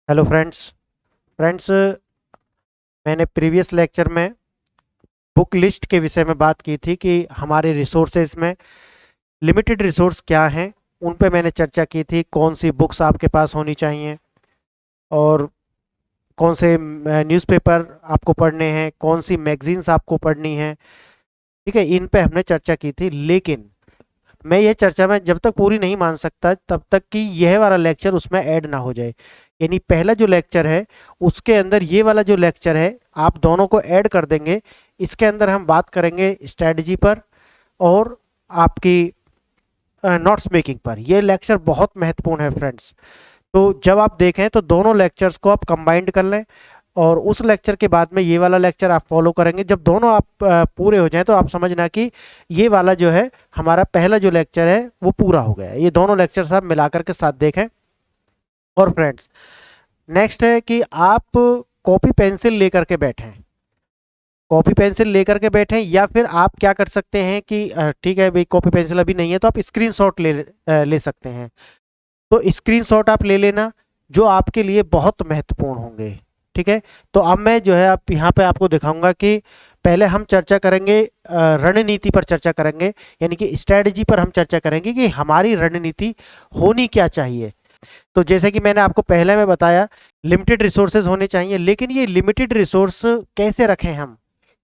Hello friends, मैंने previous lecture में book list के विषय में बात की थी कि हमारे रिसोर्सेज में लिमिटेड रिसोर्स क्या हैं। उन पे मैंने चर्चा की थी, कौन सी बुक्स आपके पास होनी चाहिए और कौन से न्यूज़पेपर आपको पढ़ने हैं, कौन सी मैगजीन्स आपको पढ़नी है। ठीक है, इन पे हमने चर्चा की थी। लेकिन मैं यह चर्चा में जब तक पूरी नहीं मान सकता तब तक कि यह वाला लेक्चर उसमें ऐड ना हो जाए। यानी पहला जो लेक्चर है उसके अंदर ये वाला जो लेक्चर है आप दोनों को ऐड कर देंगे। इसके अंदर हम बात करेंगे स्ट्रेटजी पर और आपकी नोट्स मेकिंग पर। ये लेक्चर बहुत महत्वपूर्ण है फ्रेंड्स। तो जब आप देखें तो दोनों लेक्चर्स को आप कंबाइंड कर लें और उस लेक्चर के बाद में ये वाला लेक्चर आप फॉलो करेंगे। जब दोनों आप पूरे हो जाएं तो आप समझना कि ये वाला जो है हमारा पहला जो लेक्चर है वो पूरा हो गया है। ये दोनों लेक्चर्स आप मिलाकर के साथ देखें। और फ्रेंड्स, नेक्स्ट है कि आप कॉपी पेंसिल लेकर के बैठें। कॉपी पेंसिल लेकर के बैठें या फिर आप क्या कर सकते हैं कि ठीक है भाई, कॉपी पेंसिल अभी नहीं है तो आप स्क्रीनशॉट ले सकते हैं। तो स्क्रीनशॉट आप ले लेना जो आपके लिए बहुत महत्वपूर्ण होंगे। ठीक है, तो अब मैं जो है आप यहाँ पे आपको दिखाऊंगा कि पहले हम चर्चा करेंगे, रणनीति पर चर्चा करेंगे, यानी कि स्ट्रेटजी पर हम चर्चा करेंगे कि हमारी रणनीति होनी क्या चाहिए। तो जैसे कि मैंने आपको पहले में बताया, लिमिटेड रिसोर्सेज होने चाहिए। लेकिन ये लिमिटेड रिसोर्स कैसे रखें हम,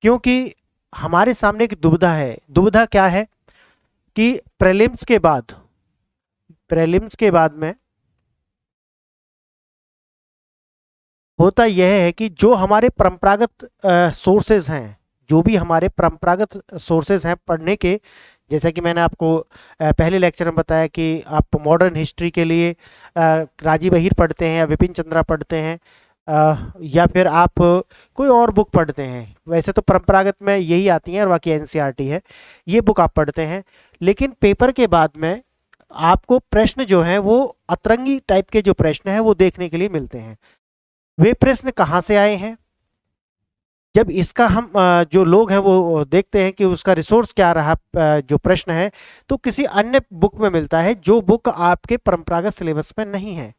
क्योंकि हमारे सामने एक दुविधा है। दुविधा क्या है कि प्रेलिम्स के बाद में होता यह है कि जो हमारे परंपरागत सोर्सेज हैं, जो भी हमारे परंपरागत सोर्सेज हैं पढ़ने के, जैसा कि मैंने आपको पहले लेक्चर में बताया कि आप मॉडर्न हिस्ट्री के लिए राजीव अहीर पढ़ते हैं या विपिन चंद्रा पढ़ते हैं, या फिर आप कोई और बुक पढ़ते हैं। वैसे तो परंपरागत में यही आती हैं और बाकी एनसीईआरटी है, ये बुक आप पढ़ते हैं। लेकिन पेपर के बाद में आपको प्रश्न जो है वो अतरंगी टाइप के जो प्रश्न है वो देखने के लिए मिलते हैं। वे प्रश्न कहाँ से आए हैं, जब इसका हम जो लोग हैं वो देखते हैं कि उसका रिसोर्स क्या रहा, जो प्रश्न है तो किसी अन्य बुक में मिलता है जो बुक आपके परंपरागत सिलेबस में नहीं है।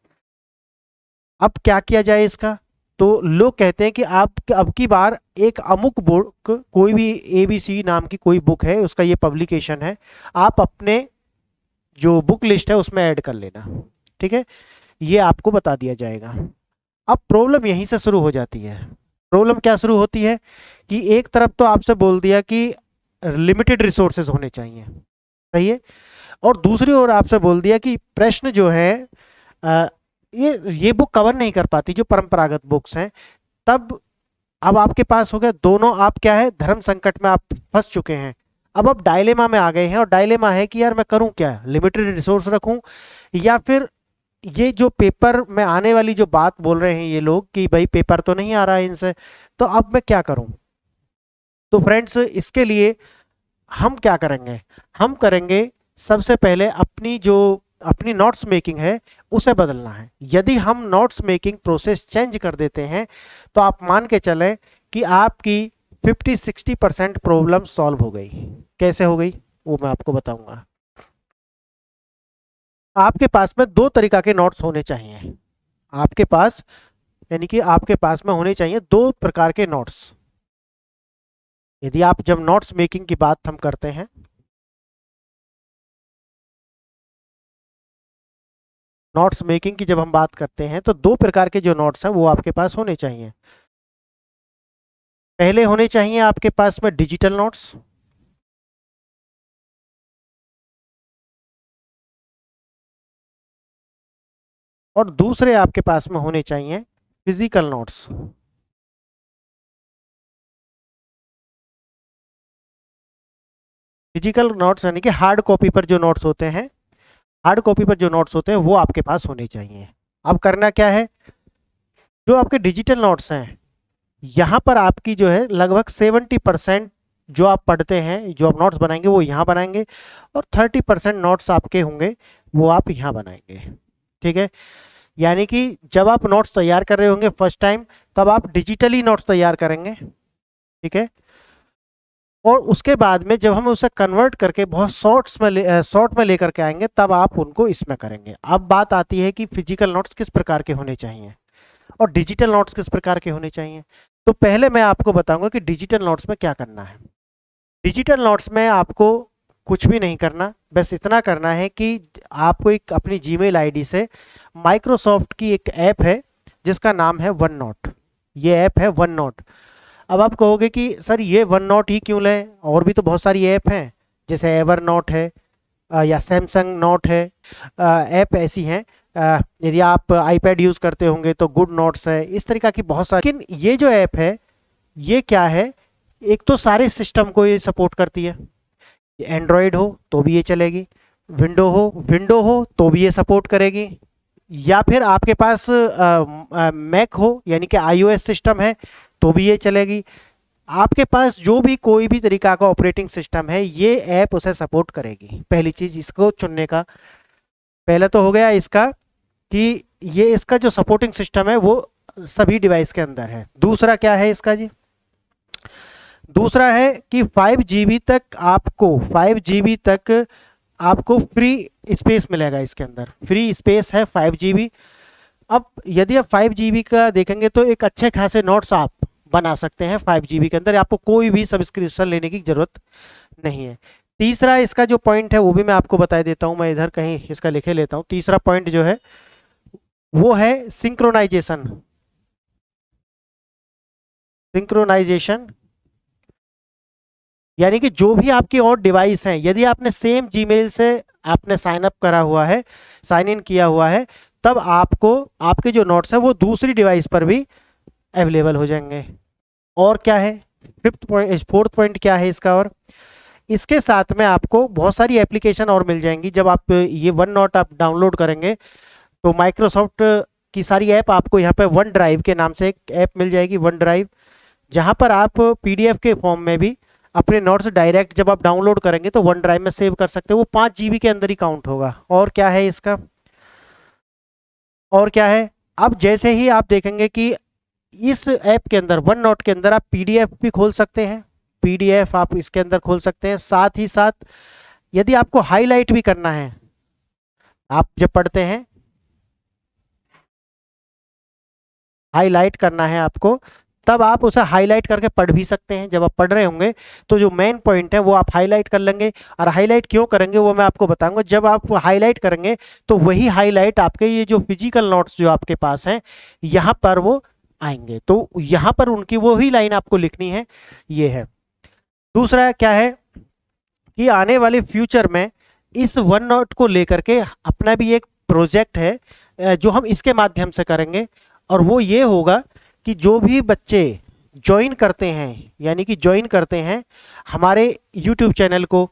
अब क्या किया जाए इसका? तो लोग कहते हैं कि आप अब की बार एक अमुक बुक, कोई भी ABC नाम की कोई बुक है, उसका ये पब्लिकेशन है, आप अपने जो बुक लिस्ट है उसमें ऐड कर लेना। ठीक है, ये आपको बता दिया जाएगा। अब प्रॉब्लम यहीं से शुरू हो जाती है। प्रॉब्लम क्या शुरू होती है कि एक तरफ तो आपसे बोल दिया कि लिमिटेड रिसोर्सेज होने चाहिए, सही है, और दूसरी ओर आपसे बोल दिया कि प्रश्न जो है अ, ये बुक कवर नहीं कर पाती, जो परंपरागत बुक्स हैं। तब अब आपके पास हो गया दोनों, आप क्या है, धर्म संकट में आप फंस चुके हैं। अब आप डायलेमा में आ गए हैं और डायलेमा है कि यार मैं करूं क्या, लिमिटेड रिसोर्स रखूं या फिर ये जो पेपर में आने वाली जो बात बोल रहे हैं ये लोग कि भाई पेपर तो नहीं आ रहा है इनसे, तो अब मैं क्या करूं? तो फ्रेंड्स, इसके लिए हम क्या करेंगे? हम करेंगे सबसे पहले अपनी नोट्स मेकिंग है उसे बदलना है। यदि हम नोट्स मेकिंग प्रोसेस चेंज कर देते हैं तो आप मान के चलें कि आपकी 50-60% प्रॉब्लम सॉल्व हो गई। कैसे हो गई वो मैं आपको बताऊंगा। आपके पास में दो तरीका के नोट्स होने चाहिए। आपके पास, यानी कि आपके पास में होने चाहिए दो प्रकार के नोट्स। यदि आप जब नोट्स मेकिंग की बात हम करते हैं, नोट्स मेकिंग की जब हम बात करते हैं तो दो प्रकार के जो नोट्स हैं वो आपके पास होने चाहिए। पहले होने चाहिए आपके पास में डिजिटल नोट्स, और दूसरे आपके पास में होने चाहिए फिजिकल नोट्स। फिजिकल नोट्स यानी कि हार्ड कॉपी पर जो नोट्स होते हैं, हार्ड कॉपी पर जो नोट्स होते हैं वो आपके पास होने चाहिए। अब करना क्या है, जो आपके डिजिटल नोट्स हैं यहाँ पर आपकी जो है लगभग 70% जो आप पढ़ते हैं, जो आप नोट्स बनाएंगे वो यहाँ बनाएंगे, और 30% नोट्स आपके होंगे वो आप यहाँ बनाएंगे। ठीक है, यानी कि जब आप नोट्स तैयार कर रहे होंगे फर्स्ट टाइम, तब आप डिजिटली नोट्स तैयार करेंगे। ठीक है, और उसके बाद में जब हम उसे कन्वर्ट करके बहुत शॉर्ट में लेकर के आएंगे तब आप उनको इसमें करेंगे। अब बात आती है कि फिजिकल नोट्स किस प्रकार के होने चाहिए। और डिजिटल नोट्स किस प्रकार के होने चाहिए। तो पहले मैं आपको बताऊंगा कि डिजिटल नोट्स में क्या करना है। डिजिटल नोट्स में आपको कुछ भी नहीं करना, बस इतना करना है कि आपको एक अपनी जीमेल आईडी से माइक्रोसॉफ्ट की एक ऐप है जिसका नाम है वन नोट। ये ऐप है वन नोट। अब आप कहोगे कि सर ये वन नोट ही क्यों लें, और भी तो बहुत सारी ऐप हैं, जैसे एवर नोट है या सैमसंग नोट है। ऐप ऐसी हैं, यदि आप आईपैड यूज़ करते होंगे तो गुड नोट्स है, इस तरीका की बहुत सारी। लेकिन ये जो ऐप है ये क्या है, एक तो सारे सिस्टम को ये सपोर्ट करती है। एंड्रॉयड हो तो भी ये चलेगी, विंडो हो तो भी ये सपोर्ट करेगी, या फिर आपके पास मैक हो यानी कि आईओएस सिस्टम है तो भी ये चलेगी। आपके पास जो भी कोई भी तरीका का ऑपरेटिंग सिस्टम है ये ऐप उसे सपोर्ट करेगी। पहली चीज इसको चुनने का, पहले तो हो गया इसका कि ये इसका जो सपोर्टिंग सिस्टम है वो सभी डिवाइस के अंदर है। दूसरा क्या है इसका जी, दूसरा है कि 5 GB तक आपको फ्री स्पेस मिलेगा। इसके अंदर फ्री स्पेस है 5 GB। अब यदि आप 5 GB का देखेंगे तो एक अच्छे खासे नोट्स आप बना सकते हैं 5 GB के अंदर, आपको कोई भी सब्सक्रिप्शन लेने की जरूरत नहीं है। तीसरा इसका जो पॉइंट है वो भी मैं आपको बता देता हूं, मैं इधर कहीं इसका लिखे लेता हूं। तीसरा पॉइंट जो है वो है सिंक्रोनाइजेशन। यानी कि जो भी आपकी और डिवाइस हैं, यदि आपने सेम जीमेल से आपने साइन अप करा हुआ है, साइन इन किया हुआ है, तब आपको आपके जो नोट्स हैं वो दूसरी डिवाइस पर भी अवेलेबल हो जाएंगे। और क्या है फोर्थ पॉइंट क्या है इसका, और इसके साथ में आपको बहुत सारी एप्लीकेशन और मिल जाएंगी। जब आप ये वन नोट आप डाउनलोड करेंगे तो माइक्रोसॉफ्ट की सारी ऐप आपको यहाँ पे वन ड्राइव के नाम से एक ऐप मिल जाएगी, वन ड्राइव, जहाँ पर आप पीडीएफ के फॉर्म में भी अपने नोट्स डायरेक्ट जब आप डाउनलोड करेंगे तो वन ड्राइव में सेव कर सकते हो। वो 5 GB के अंदर ही काउंट होगा। और क्या है इसका, और क्या है, अब जैसे ही आप देखेंगे कि इस ऐप के अंदर वन नोट के अंदर आप पीडीएफ भी खोल सकते हैं, पीडीएफ आप इसके अंदर खोल सकते हैं। साथ ही साथ यदि आपको हाईलाइट भी करना है, आप जब पढ़ते हैं हाईलाइट करना है आपको, तब आप उसे हाईलाइट करके पढ़ भी सकते हैं। जब आप पढ़ रहे होंगे तो जो मेन पॉइंट है वो आप हाईलाइट कर लेंगे। और हाईलाइट क्यों करेंगे वो मैं आपको बताऊंगा। जब आप हाईलाइट करेंगे तो वही हाईलाइट आपके ये जो फिजिकल नोट्स जो आपके पास हैं यहाँ पर वो आएंगे, तो यहाँ पर उनकी वही लाइन आपको लिखनी है, ये है। दूसरा क्या है कि आने वाले फ्यूचर में इस वन नोट को लेकर के अपना भी एक प्रोजेक्ट है जो हम इसके माध्यम से करेंगे, और वो ये होगा कि जो भी बच्चे ज्वाइन करते हैं, यानी कि ज्वाइन करते हैं हमारे यूट्यूब चैनल को,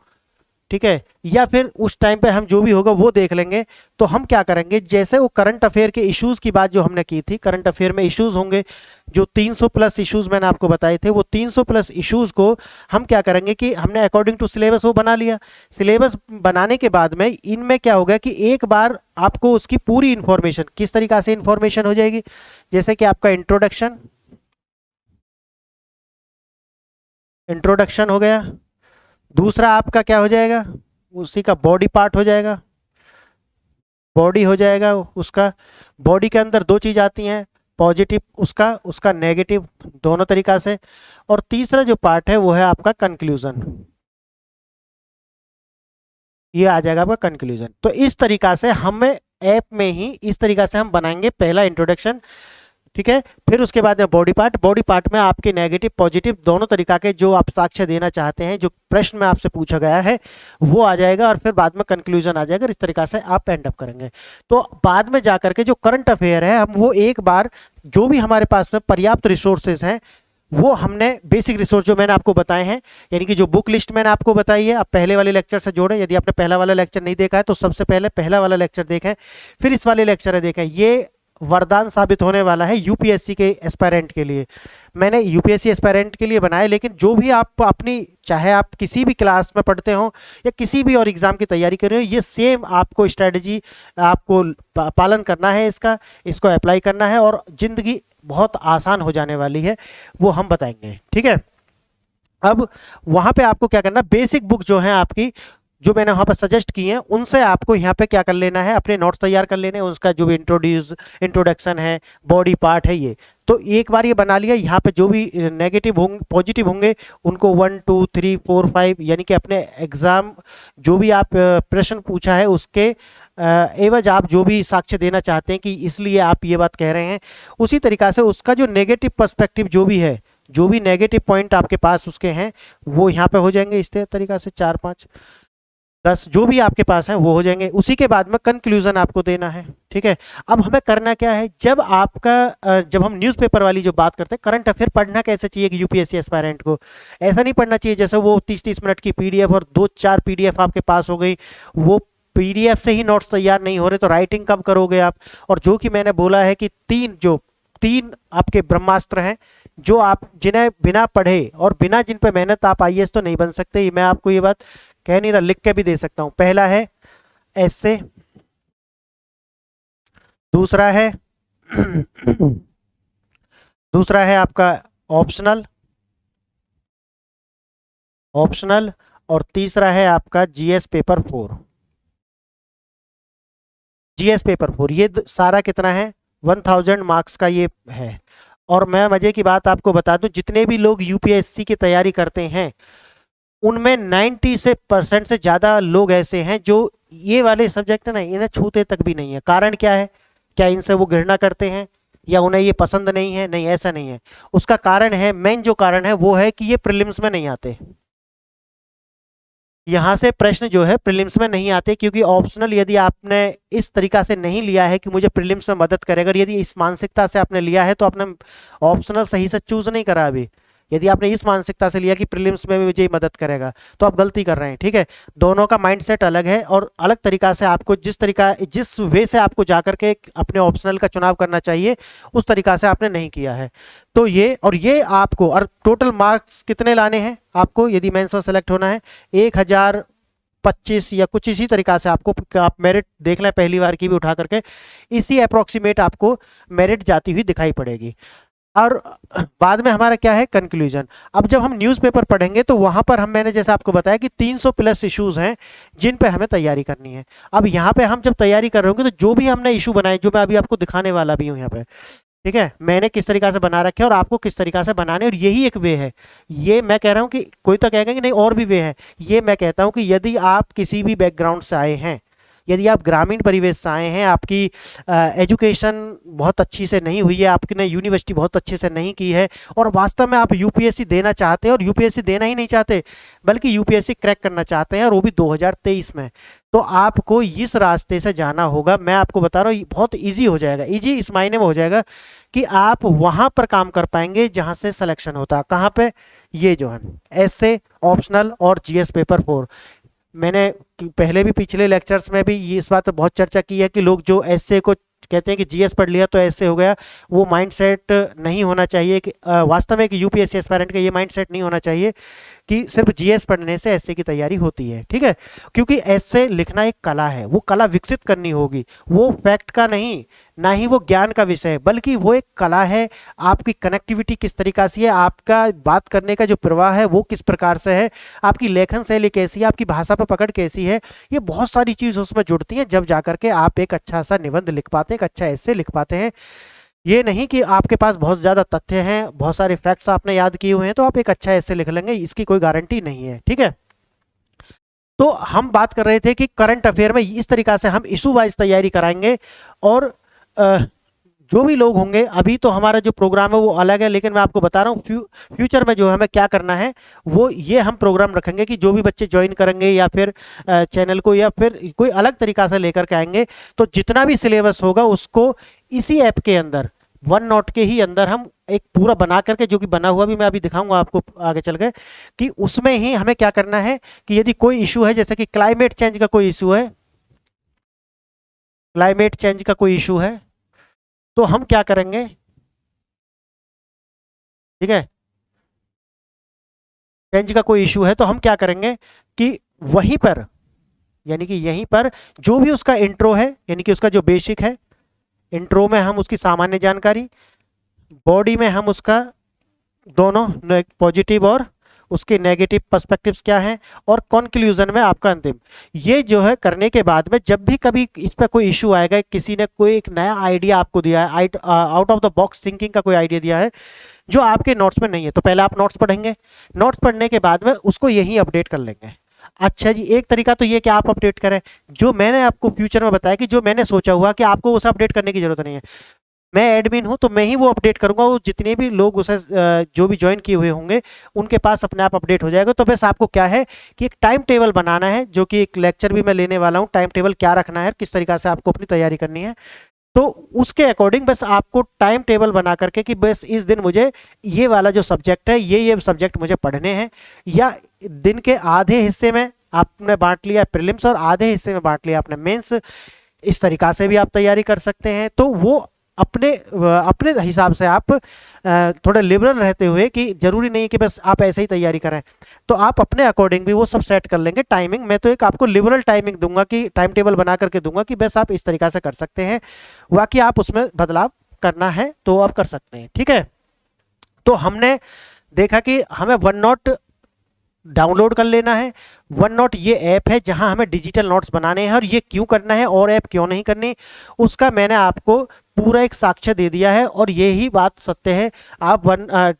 ठीक है, या फिर उस टाइम पे हम जो भी होगा वो देख लेंगे, तो हम क्या करेंगे, जैसे वो करंट अफेयर के इश्यूज की बात जो हमने की थी, करंट अफेयर में इश्यूज होंगे जो 300+ इश्यूज मैंने आपको बताए थे, वो 300+ इश्यूज को हम क्या करेंगे कि हमने अकॉर्डिंग टू सिलेबस वो बना लिया। सिलेबस बनाने के बाद में इनमें क्या होगा कि एक बार आपको उसकी पूरी इंफॉर्मेशन, किस तरीका से इंफॉर्मेशन हो जाएगी, जैसे कि आपका इंट्रोडक्शन हो गया। दूसरा आपका क्या हो जाएगा, उसी का बॉडी पार्ट हो जाएगा, बॉडी हो जाएगा उसका। बॉडी के अंदर दो चीज आती हैं, पॉजिटिव उसका नेगेटिव, दोनों तरीका से। और तीसरा जो पार्ट है वो है आपका कंक्लूजन, ये आ जाएगा आपका कंक्लूजन। तो इस तरीका से हमें ऐप में ही इस तरीका से हम बनाएंगे, पहला इंट्रोडक्शन, ठीक है, फिर उसके बाद में बॉडी पार्ट में आपके नेगेटिव पॉजिटिव दोनों तरीका के जो आप साक्ष्य देना चाहते हैं, जो प्रश्न में आपसे पूछा गया है वो आ जाएगा, और फिर बाद में कंक्लूजन आ जाएगा। इस तरीका से आप एंड अप करेंगे। तो बाद में जाकर के जो करंट अफेयर है हम वो एक बार जो भी हमारे पास में पर्याप्त रिसोर्सेज हैं वो हमने बेसिक रिसोर्स जो मैंने आपको बताए हैं, यानी कि जो बुक लिस्ट मैंने आपको बताई है, आप पहले वाले लेक्चर से जोड़ें। यदि आपने पहला वाला लेक्चर नहीं देखा है तो सबसे पहले पहला वाला लेक्चर देखें, फिर इस वाले लेक्चर देखें। ये वरदान साबित होने वाला है यूपीएससी के एस्पायरेंट के लिए। मैंने यूपीएससी एस्पायरेंट के लिए बनाया, लेकिन जो भी आप अपनी, चाहे आप किसी भी क्लास में पढ़ते हो या किसी भी और एग्जाम की तैयारी कर रहे हो, ये सेम आपको स्ट्रेटजी आपको पालन करना है, इसको अप्लाई करना है, और जिंदगी बहुत आसान हो जाने वाली है, वो हम बताएंगे, ठीक है। अब वहां पे आपको क्या करना, बेसिक बुक जो है आपकी जो मैंने वहाँ पर सजेस्ट किए हैं उनसे आपको यहाँ पे क्या कर लेना है, अपने नोट्स तैयार कर लेने हैं, उसका जो भी इंट्रोडक्शन है, बॉडी पार्ट है, ये तो एक बार ये बना लिया। यहाँ पे जो भी नेगेटिव होंगे पॉजिटिव होंगे उनको 1 2 3 4 5 यानी कि अपने एग्जाम जो भी आप प्रश्न पूछा है उसके एवज आप जो भी साक्ष्य देना चाहते हैं कि इसलिए आप ये बात कह रहे हैं, उसी तरीका से उसका जो नेगेटिव पर्सपेक्टिव जो भी है, जो भी नेगेटिव पॉइंट आपके पास उसके हैं वो यहाँ पे हो जाएंगे इस तरीका से 4 5 10 जो भी आपके पास है वो हो जाएंगे। उसी के बाद में कंक्लूजन आपको देना है। ठीक है, अब हमें करना क्या है, जब आपका जब हम न्यूज़पेपर वाली जो बात करते हैं, करंट अफेयर पढ़ना कैसे चाहिए कि यूपीएससी एस्पायरेंट को, ऐसा नहीं पढ़ना चाहिए जैसे वो 30-30 मिनट की पीडीएफ और 2-4 पीडीएफ आपके पास हो गई, वो पीडीएफ से ही नोट्स तैयार नहीं हो रहे तो राइटिंग कब करोगे आप। और जो कि मैंने बोला है कि तीन आपके ब्रह्मास्त्र हैं जो आप जिन्हें बिना पढ़े और बिना जिन पे मेहनत आप आईएएस तो नहीं बन सकते। मैं आपको ये बात कह नहीं रहा, लिख के भी दे सकता हूं। पहला है एसे, दूसरा है दूसरा है आपका ऑप्शनल और तीसरा है आपका जीएस पेपर 4। जीएस पेपर 4 ये सारा कितना है, 1000 मार्क्स का ये है। और मैं मजे की बात आपको बता दूं, जितने भी लोग यूपीएससी की तैयारी करते हैं उनमें 90% से ज़्यादा लोग ऐसे हैं जो ये वाले सब्जेक्ट है ना इन्हें छूते तक भी नहीं है। कारण क्या है, क्या इनसे वो घृणा करते हैं या उन्हें ये पसंद नहीं है? नहीं, ऐसा नहीं है। उसका कारण है, मेन जो कारण है वो है कि ये प्रीलिम्स में नहीं आते। यहाँ से प्रश्न जो है प्रीलिम्स में नहीं आते, क्योंकि ऑप्शनल यदि आपने इस तरीका से नहीं लिया है कि मुझे प्रीलिम्स में मदद करेगा, यदि इस मानसिकता से आपने लिया है तो आपने ऑप्शनल सही से चूज नहीं करा अभी। यदि आपने इस मानसिकता से लिया कि प्रीलिम्स में भी मुझे मदद करेगा तो आप गलती कर रहे हैं। ठीक है, दोनों का माइंडसेट अलग है और अलग तरीका से आपको जिस वे से आपको जाकर के अपने ऑप्शनल का चुनाव करना चाहिए उस तरीका से आपने नहीं किया है। तो ये आपको, और टोटल मार्क्स कितने लाने हैं आपको यदि मेंस में सेलेक्ट होना है, 1025 या कुछ इसी तरीका से आपको, आप मेरिट देख लें पहली बार की भी उठा करके, इसी अप्रोक्सीमेट आपको मेरिट जाती हुई दिखाई पड़ेगी। और बाद में हमारा क्या है, कंक्लूजन। अब जब हम न्यूज़पेपर पढ़ेंगे तो वहां पर मैंने जैसे आपको बताया कि 300 प्लस इश्यूज हैं जिन पे हमें तैयारी करनी है। अब यहाँ पे हम जब तैयारी कर रहे होंगे तो जो भी हमने इशू बनाए, जो मैं अभी आपको दिखाने वाला भी हूँ यहाँ पे, ठीक है, मैंने किस तरीका से बना रखे हैं और आपको किस तरीका से बनाने, और यही एक वे है। ये मैं कह रहा हूँ कि कोई तो कहेगा कि नहीं और भी वे है, ये मैं कहता हूँ कि यदि आप किसी भी बैकग्राउंड से आए हैं, यदि आप ग्रामीण परिवेश से आए हैं, आपकी एजुकेशन बहुत अच्छी से नहीं हुई है, आपने यूनिवर्सिटी बहुत अच्छे से नहीं की है और वास्तव में आप यूपीएससी देना चाहते हैं, और यूपीएससी देना ही नहीं चाहते बल्कि यूपीएससी क्रैक करना चाहते हैं और वो भी 2023 में, तो आपको इस रास्ते से जाना होगा। मैं आपको बता रहा हूँ बहुत ईजी हो जाएगा। ईजी इस मायने में हो जाएगा कि आप वहां पर काम कर पाएंगे जहां से सिलेक्शन होता है। कहाँ पे, ये जो है एसए, ऑप्शनल और जीएस पेपर 4। मैंने पहले भी पिछले लेक्चर्स में भी ये इस बात पर बहुत चर्चा की है कि लोग जो एसए को कहते हैं कि जीएस पढ़ लिया तो ऐसे हो गया, वो माइंडसेट नहीं होना चाहिए। कि वास्तव में कि यूपीएससी एस्पायरेंट का ये माइंडसेट नहीं होना चाहिए कि सिर्फ जीएस पढ़ने से एसए की तैयारी होती है। ठीक है, क्योंकि एसए लिखना एक कला है, वो कला विकसित करनी होगी। वो फैक्ट का नहीं, ना ही वो ज्ञान का विषय है, बल्कि वो एक कला है। आपकी कनेक्टिविटी किस तरीका से है, आपका बात करने का जो प्रवाह है वो किस प्रकार से है, आपकी लेखन शैली कैसी है, आपकी भाषा पर पकड़ कैसी है, ये बहुत सारी चीज़ उसमें जुड़ती हैं। जब जाकर के आप एक अच्छा सा निबंध लिख पाते हैं, एक अच्छा एस्से लिख पाते हैं। ये नहीं कि आपके पास बहुत ज़्यादा तथ्य हैं, बहुत सारे फैक्ट्स आपने याद किए हुए हैं तो आप एक अच्छा एस्से लिख लेंगे, इसकी कोई गारंटी नहीं है। ठीक है, तो हम बात कर रहे थे कि करंट अफेयर में इस तरीका से हम इशू वाइज तैयारी कराएंगे। और जो भी लोग होंगे, अभी तो हमारा जो प्रोग्राम है वो अलग है, लेकिन मैं आपको बता रहा हूँ फ्यूचर में जो हमें क्या करना है वो ये हम प्रोग्राम रखेंगे कि जो भी बच्चे ज्वाइन करेंगे या फिर चैनल को या फिर कोई अलग तरीका से लेकर के आएंगे, तो जितना भी सिलेबस होगा उसको इसी ऐप के अंदर वन नोट के ही अंदर हम एक पूरा बना करके, जो कि बना हुआ भी मैं अभी दिखाऊंगा आपको आगे चल के, कि उसमें ही हमें क्या करना है कि यदि कोई इशू है, जैसे कि क्लाइमेट चेंज का कोई इशू है, क्लाइमेट चेंज का कोई इशू है, तो हम क्या करेंगे, ठीक है, चेंज का कोई इशू है तो हम क्या करेंगे कि वहीं पर, यानी कि यहीं पर जो भी उसका इंट्रो है, यानी कि उसका जो बेसिक है, इंट्रो में हम उसकी सामान्य जानकारी, बॉडी में हम उसका दोनों पॉजिटिव और उसके नेगेटिव पर्सपेक्टिव्स क्या हैं, और कंक्लूजन में आपका अंतिम। ये जो है करने के बाद में जब भी कभी इस पर कोई इशू आएगा, किसी ने कोई एक नया आइडिया आपको दिया है, out of the box thinking का कोई आइडिया दिया है जो आपके नोट्स में नहीं है, तो पहले आप नोट्स पढ़ेंगे, नोट्स पढ़ने के बाद में उसको यही अपडेट कर लेंगे। अच्छा जी, एक तरीका तो ये कि आप अपडेट करें, जो मैंने आपको फ्यूचर में बताया कि जो मैंने सोचा हुआ कि आपको उसे अपडेट करने की जरूरत नहीं है, मैं एडमिन हूं तो मैं ही वो अपडेट करूंगा, वो जितने भी लोग उसे जो भी ज्वाइन किए हुए होंगे उनके पास अपने आप अपडेट हो जाएगा। तो बस आपको क्या है कि एक टाइम टेबल बनाना है, जो कि एक लेक्चर भी मैं लेने वाला हूं, टाइम टेबल क्या रखना है, किस तरीका से आपको अपनी तैयारी करनी है, तो उसके अकॉर्डिंग बस आपको टाइम टेबल बना करके कि बस इस दिन मुझे ये वाला जो सब्जेक्ट है, ये सब्जेक्ट मुझे पढ़ने हैं, या दिन के आधे हिस्से में आपने बांट लिया प्रीलिम्स और आधे हिस्से में बांट लिया आपने मेंस, इस तरीका से भी आप तैयारी कर सकते हैं। तो वो अपने अपने हिसाब से आप थोड़े लिबरल रहते हुए, कि जरूरी नहीं कि बस आप ऐसे ही तैयारी करें, तो आप अपने अकॉर्डिंग भी वो सब सेट कर लेंगे। टाइमिंग मैं तो एक आपको लिबरल टाइमिंग दूंगा, कि टाइम टेबल बना करके दूंगा कि बस आप इस तरीका से कर सकते हैं, बाकी आप उसमें बदलाव करना है तो आप कर सकते हैं। ठीक है, तो हमने देखा कि हमें वन नोट डाउनलोड कर लेना है। वन नोट ये ऐप है जहां हमें डिजिटल नोट्स बनाने हैं, और ये क्यों करना है और ऐप क्यों नहीं करनी, उसका मैंने आपको पूरा एक साक्ष्य दे दिया है, और यही बात सत्य है। आप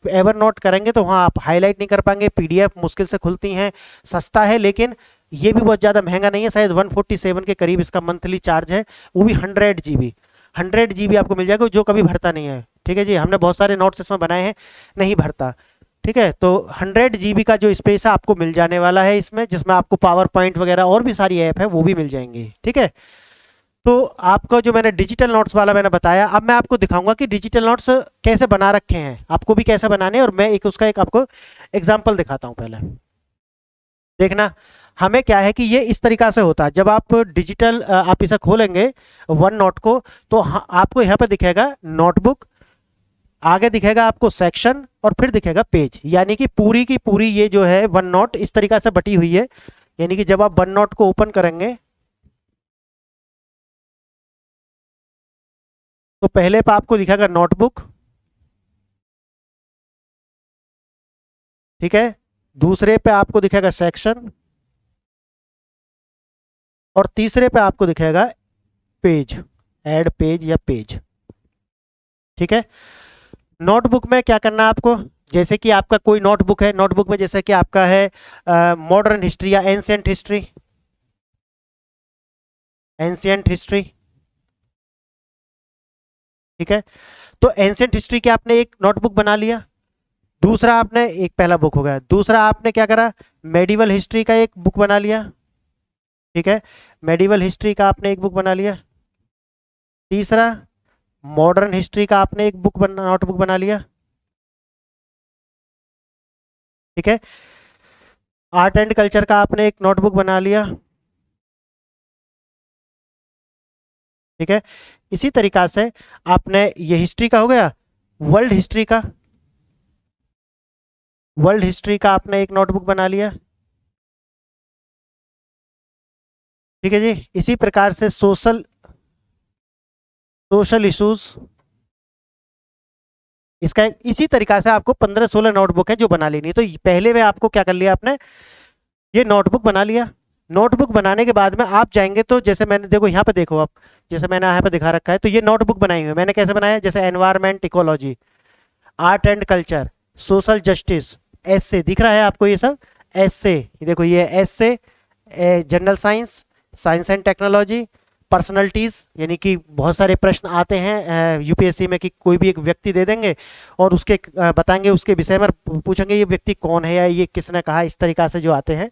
एवर नोट करेंगे तो वहाँ आप हाईलाइट नहीं कर पाएंगे, पीडीएफ मुश्किल से खुलती हैं, सस्ता है लेकिन ये भी बहुत ज़्यादा महंगा नहीं है, शायद 147 के करीब इसका मंथली चार्ज है, वो भी 100 GB आपको मिल जाएगा, जो कभी भरता नहीं है। ठीक है जी, हमने बहुत सारे नोट्स इसमें बनाए हैं, नहीं भरता। ठीक है, तो 100 GB का जो स्पेस है आपको मिल जाने वाला है इसमें, जिसमें आपको पावर पॉइंट वगैरह और भी सारी ऐप है वो भी मिल जाएंगी। ठीक है, तो आपको जो मैंने डिजिटल नोट्स वाला मैंने बताया, अब मैं आपको दिखाऊंगा कि डिजिटल नोट्स कैसे बना रखे हैं, आपको भी कैसे बनाने हैं, और मैं एक उसका एक आपको एग्जाम्पल दिखाता हूँ। पहले देखना, हमें क्या है कि ये इस तरीका से होता है, जब आप डिजिटल आप इसे खोलेंगे वन नोट को, तो आपको यहाँ पे दिखेगा नोटबुक, आगे दिखेगा आपको सेक्शन, और फिर दिखेगा पेज, यानी कि पूरी की पूरी ये जो है वन नोट इस तरीका से बटी हुई है। यानी कि जब आप वन नोट को ओपन करेंगे तो पहले पे आपको दिखेगा नोटबुक, ठीक है, दूसरे पे आपको दिखेगा सेक्शन, और तीसरे पे आपको दिखेगा पेज, ऐड पेज या पेज। ठीक है, नोटबुक में क्या करना है आपको, जैसे कि आपका कोई नोटबुक है, नोटबुक में जैसे कि आपका है मॉडर्न हिस्ट्री या एंशिएंट हिस्ट्री, एंशिएंट हिस्ट्री। ठीक है, तो एंशिएंट हिस्ट्री के आपने एक नोटबुक बना लिया, दूसरा आपने एक पहला बुक हो गया, दूसरा आपने क्या करा, मेडिवल हिस्ट्री का एक बुक बना लिया। ठीक है, मेडिवल हिस्ट्री का आपने एक बुक बना लिया, तीसरा मॉडर्न हिस्ट्री का आपने एक बुक नोटबुक बना लिया। ठीक है, आर्ट एंड कल्चर का आपने एक नोटबुक बना लिया। ठीक है, इसी तरीका से आपने ये हिस्ट्री का हो गया, वर्ल्ड हिस्ट्री का, वर्ल्ड हिस्ट्री का आपने एक नोटबुक बना लिया। ठीक है जी, इसी प्रकार से सोशल इश्यूज, इसका इसी तरीका से आपको 15-16 नोटबुक है जो बना लेनी है। तो पहले में आपको क्या कर लिया, आपने ये नोटबुक बना लिया। नोटबुक बनाने के बाद में आप जाएंगे तो जैसे मैंने देखो यहाँ पे देखो आप, जैसे मैंने यहाँ पे दिखा रखा है, तो ये नोटबुक बनाई हुई है मैंने, कैसे बनाया, जैसे environment ecology, art and culture, social justice, essay दिख रहा है आपको, ये सब एसए, देखो ये essay, general science, science and technology, personalities, यानी कि बहुत सारे प्रश्न आते हैं यूपीएससी में कि कोई भी एक व्यक्ति दे देंगे और उसके बताएंगे, उसके विषय में पूछेंगे ये व्यक्ति कौन है या ये किसने कहा, इस तरीका से जो आते हैं।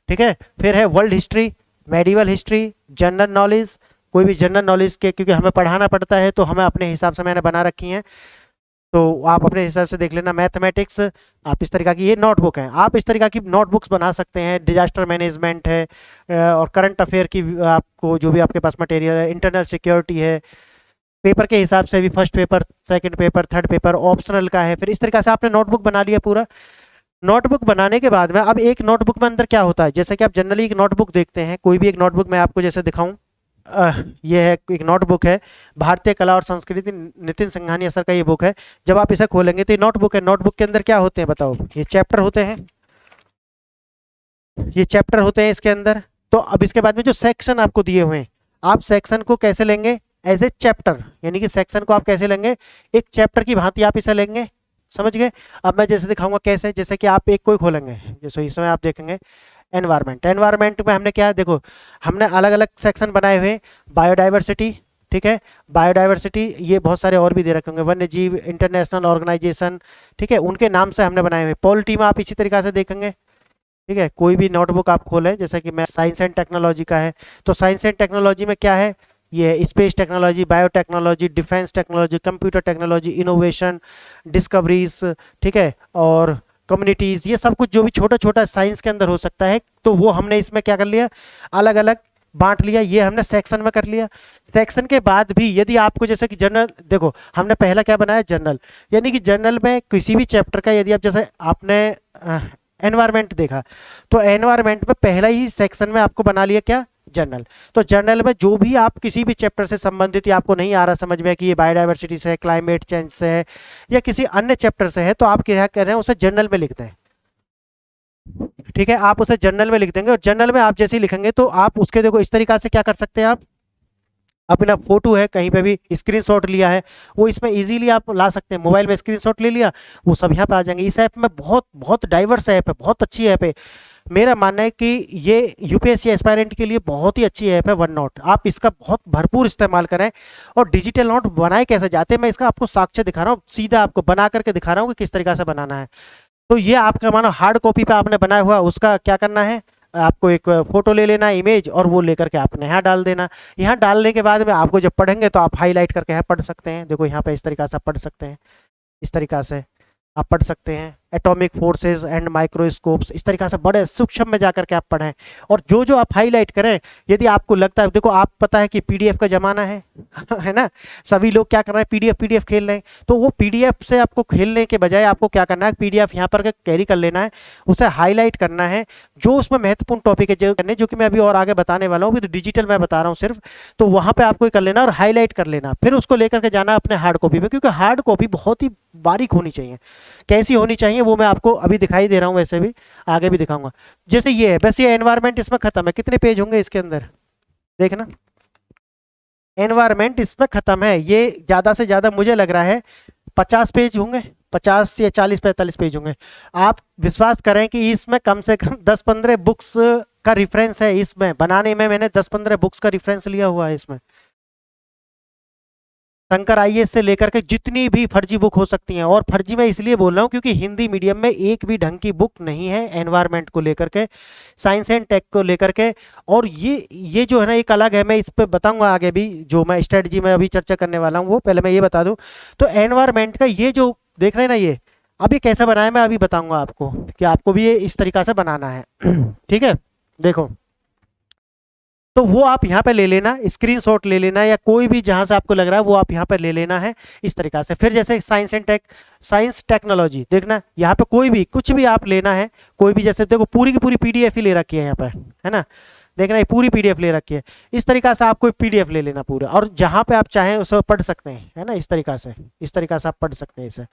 ठीक है, फिर है world history, medieval history, general knowledge, कोई भी जनरल नॉलेज के, क्योंकि हमें पढ़ाना पड़ता है तो हमें अपने हिसाब से मैंने बना रखी हैं, तो आप अपने हिसाब से देख लेना। मैथमेटिक्स, आप इस तरीका की ये नोटबुक है, आप इस तरीका की नोटबुक्स बना सकते हैं। डिजास्टर मैनेजमेंट है, और करंट अफेयर की आपको जो भी आपके पास मटेरियल है, इंटरनल सिक्योरिटी है, पेपर के हिसाब से भी first paper, second paper, third paper, optional का है। फिर इस तरीका से आपने नोटबुक बना लिया पूरा। नोटबुक बनाने के बाद में अब एक नोटबुक में अंदर क्या होता है, जैसे कि आप जनरली एक नोटबुक देखते हैं, कोई भी एक नोटबुक मैं आपको जैसे दिखाऊं, ये है एक नोटबुक है, भारतीय कला और संस्कृति, नितिन संघानिया सर का ये बुक है। जब आप इसे खोलेंगे तो ये नोटबुक है, नोटबुक के अंदर क्या होते हैं बताओ, ये चैप्टर होते हैं। ये चैप्टर होते हैं इसके अंदर। तो अब इसके बाद में जो सेक्शन आपको दिए हुए हैं, आप सेक्शन को कैसे लेंगे, एज ए चैप्टर, यानी कि सेक्शन को आप कैसे लेंगे, एक चैप्टर की भांति आप इसे लेंगे, समझ गए। अब मैं जैसे दिखाऊंगा कैसे, जैसे कि आप एक कोई खोलेंगे, जैसे इसमें आप देखेंगे एनवायरमेंट, एनवायरमेंट में हमने क्या देखो, हमने अलग अलग सेक्शन बनाए हुए, बायोडाइवर्सिटी, ठीक है, बायोडाइवर्सिटी, ये बहुत सारे और भी दे रखे होंगे, वन्य जीव इंटरनेशनल ऑर्गेनाइजेशन, ठीक है, उनके नाम से हमने बनाए हुए। पॉलिटी में आप इसी तरीके से देखेंगे, ठीक है, कोई भी नोटबुक आप खोलें, जैसे कि मैं साइंस एंड टेक्नोलॉजी का है, तो साइंस एंड टेक्नोलॉजी में क्या है, ये space technology, biotechnology, defence technology, computer technology, innovation, discoveries, ठीक है, और कम्युनिटीज, ये सब कुछ जो भी छोटा छोटा साइंस के अंदर हो सकता है, तो वो हमने इसमें क्या कर लिया, अलग अलग बांट लिया, ये हमने सेक्शन में कर लिया। सेक्शन के बाद भी यदि आपको जैसे कि जर्नल, देखो हमने पहला क्या बनाया, जर्नल, यानी कि जर्नल में किसी भी चैप्टर का, यदि आप जैसे आपने एनवायरमेंट देखा, तो एनवायरमेंट में पहला ही सेक्शन में आपको बना लिया क्या, जर्नल। तो जर्नल में जो भी आप किसी भी चैप्टर से संबंधित, या आपको नहीं आ रहा समझ में कि ये बायोडाइवर्सिटी से है, क्लाइमेट चेंज से है, या किसी अन्य चैप्टर से है, तो आप क्या कर रहे हैं, उसे जर्नल में लिखते हैं, ठीक है, आप उसे जर्नल में लिख देंगे। और जर्नल में आप जैसे ही लिखेंगे, तो आप उसके देखो इस तरीका से क्या कर सकते हैं, आप अपना फोटो है कहीं पे भी स्क्रीनशॉट लिया है, वो इसमें इजीली आप ला सकते हैं, मोबाइल में स्क्रीनशॉट ले लिया, वो सब यहाँ पे आ जाएंगे। इस ऐप में बहुत बहुत डाइवर्स ऐप है, बहुत अच्छी ऐप है, मेरा मानना है कि ये यूपीएससी एस्पायरेंट के लिए बहुत ही अच्छी ऐप है वन नोट, आप इसका बहुत भरपूर इस्तेमाल करें। और डिजिटल नोट बनाए कैसे जाते हैं, मैं इसका आपको साक्ष्य दिखा रहा हूँ, सीधा आपको बना करके दिखा रहा हूँ कि किस तरीके से बनाना है। तो ये आपका मानो हार्ड कॉपी पे आपने बनाया हुआ, उसका क्या करना है, आपको एक फोटो ले लेना है, इमेज, और वो लेकर के आपने यहाँ डाल देना। यहाँ डालने के बाद में आपको जब पढ़ेंगे तो आप हाईलाइट करके यहाँ पढ़ सकते हैं, देखो यहाँ पे इस तरीका से आप पढ़ सकते हैं, इस तरीका से आप पढ़ सकते हैं, एटॉमिक फोर्सेस एंड माइक्रोस्कोप्स, इस तरीके से बड़े सूक्ष्म में जाकर के आप पढ़ें। और जो जो आप हाईलाइट करें, यदि आपको लगता है, देखो आप पता है कि पीडीएफ का जमाना है है ना, सभी लोग क्या कर रहे हैं, पीडीएफ पीडीएफ खेल रहे हैं, तो वो पीडीएफ से आपको खेलने के बजाय आपको क्या करना है, पीडीएफ यहाँ पर कैरी कर लेना है, उसे हाईलाइट करना है, जो उसमें महत्वपूर्ण टॉपिक है जो करने, जो कि मैं अभी और आगे बताने वाला हूँ, तो डिजिटल मैं बता रहा हूँ सिर्फ, तो वहाँ पे आपको कर लेना और हाईलाइट कर लेना, फिर उसको लेकर के जाना अपने हार्ड कॉपी में, क्योंकि हार्ड कॉपी बहुत ही बारीक होनी चाहिए। कैसी होनी चाहिए वो मैं आपको अभी दिखाई दे रहा हूँ, वैसे भी आगे भी दिखाऊंगा। जैसे ये है, बस ये एनवायरमेंट इसमें खत्म है, कितने पेज होंगे इसके अंदर, देखना, एनवायरमेंट इसमें खत्म है, ये ज्यादा से ज्यादा मुझे लग रहा है 50 पेज होंगे, 50 या 40 45 पेज होंगे। आप विश्वास करें कि इसमें कम से कम 10-15 बुक्स का रेफरेंस है, इसमें बनाने में मैंने 10-15 बुक्स का रेफरेंस लिया हुआ है इसमें, शंकर आईएएस से लेकर के जितनी भी फर्जी बुक हो सकती हैं। और फर्जी मैं इसलिए बोल रहा हूँ क्योंकि हिंदी मीडियम में एक भी ढंग की बुक नहीं है एनवायरनमेंट को लेकर के, साइंस एंड टेक को लेकर के। और ये जो है ना, एक अलग है, मैं इस पर बताऊंगा आगे भी, जो मैं स्ट्रेटजी में अभी चर्चा करने वाला हूँ, वो पहले मैं ये बता दूँ। तो एनवायरनमेंट का ये जो देख रहे हैं ना, ये अब ये कैसा बनाया मैं अभी बताऊंगा आपको, कि आपको भी ये इस तरीका से बनाना है ठीक है, देखो, तो वो आप यहाँ पे ले लेना, स्क्रीनशॉट ले लेना, या कोई भी जहां से आपको लग रहा है वो आप यहाँ पे ले लेना है इस तरीका से। फिर जैसे science and tech, science technology, देखना यहाँ पे कोई भी कुछ भी आप लेना है, कोई भी, जैसे देखो पूरी की पूरी पीडीएफ ही ले रखी है यहाँ पे, है ना, देखना ये पूरी पीडीएफ ले रखी है, इस तरीका से आपको पीडीएफ ले लेना पूरा, और जहां पे आप चाहें उसे पढ़ सकते हैं, है ना, इस तरीका से आप पढ़ सकते हैं इसे,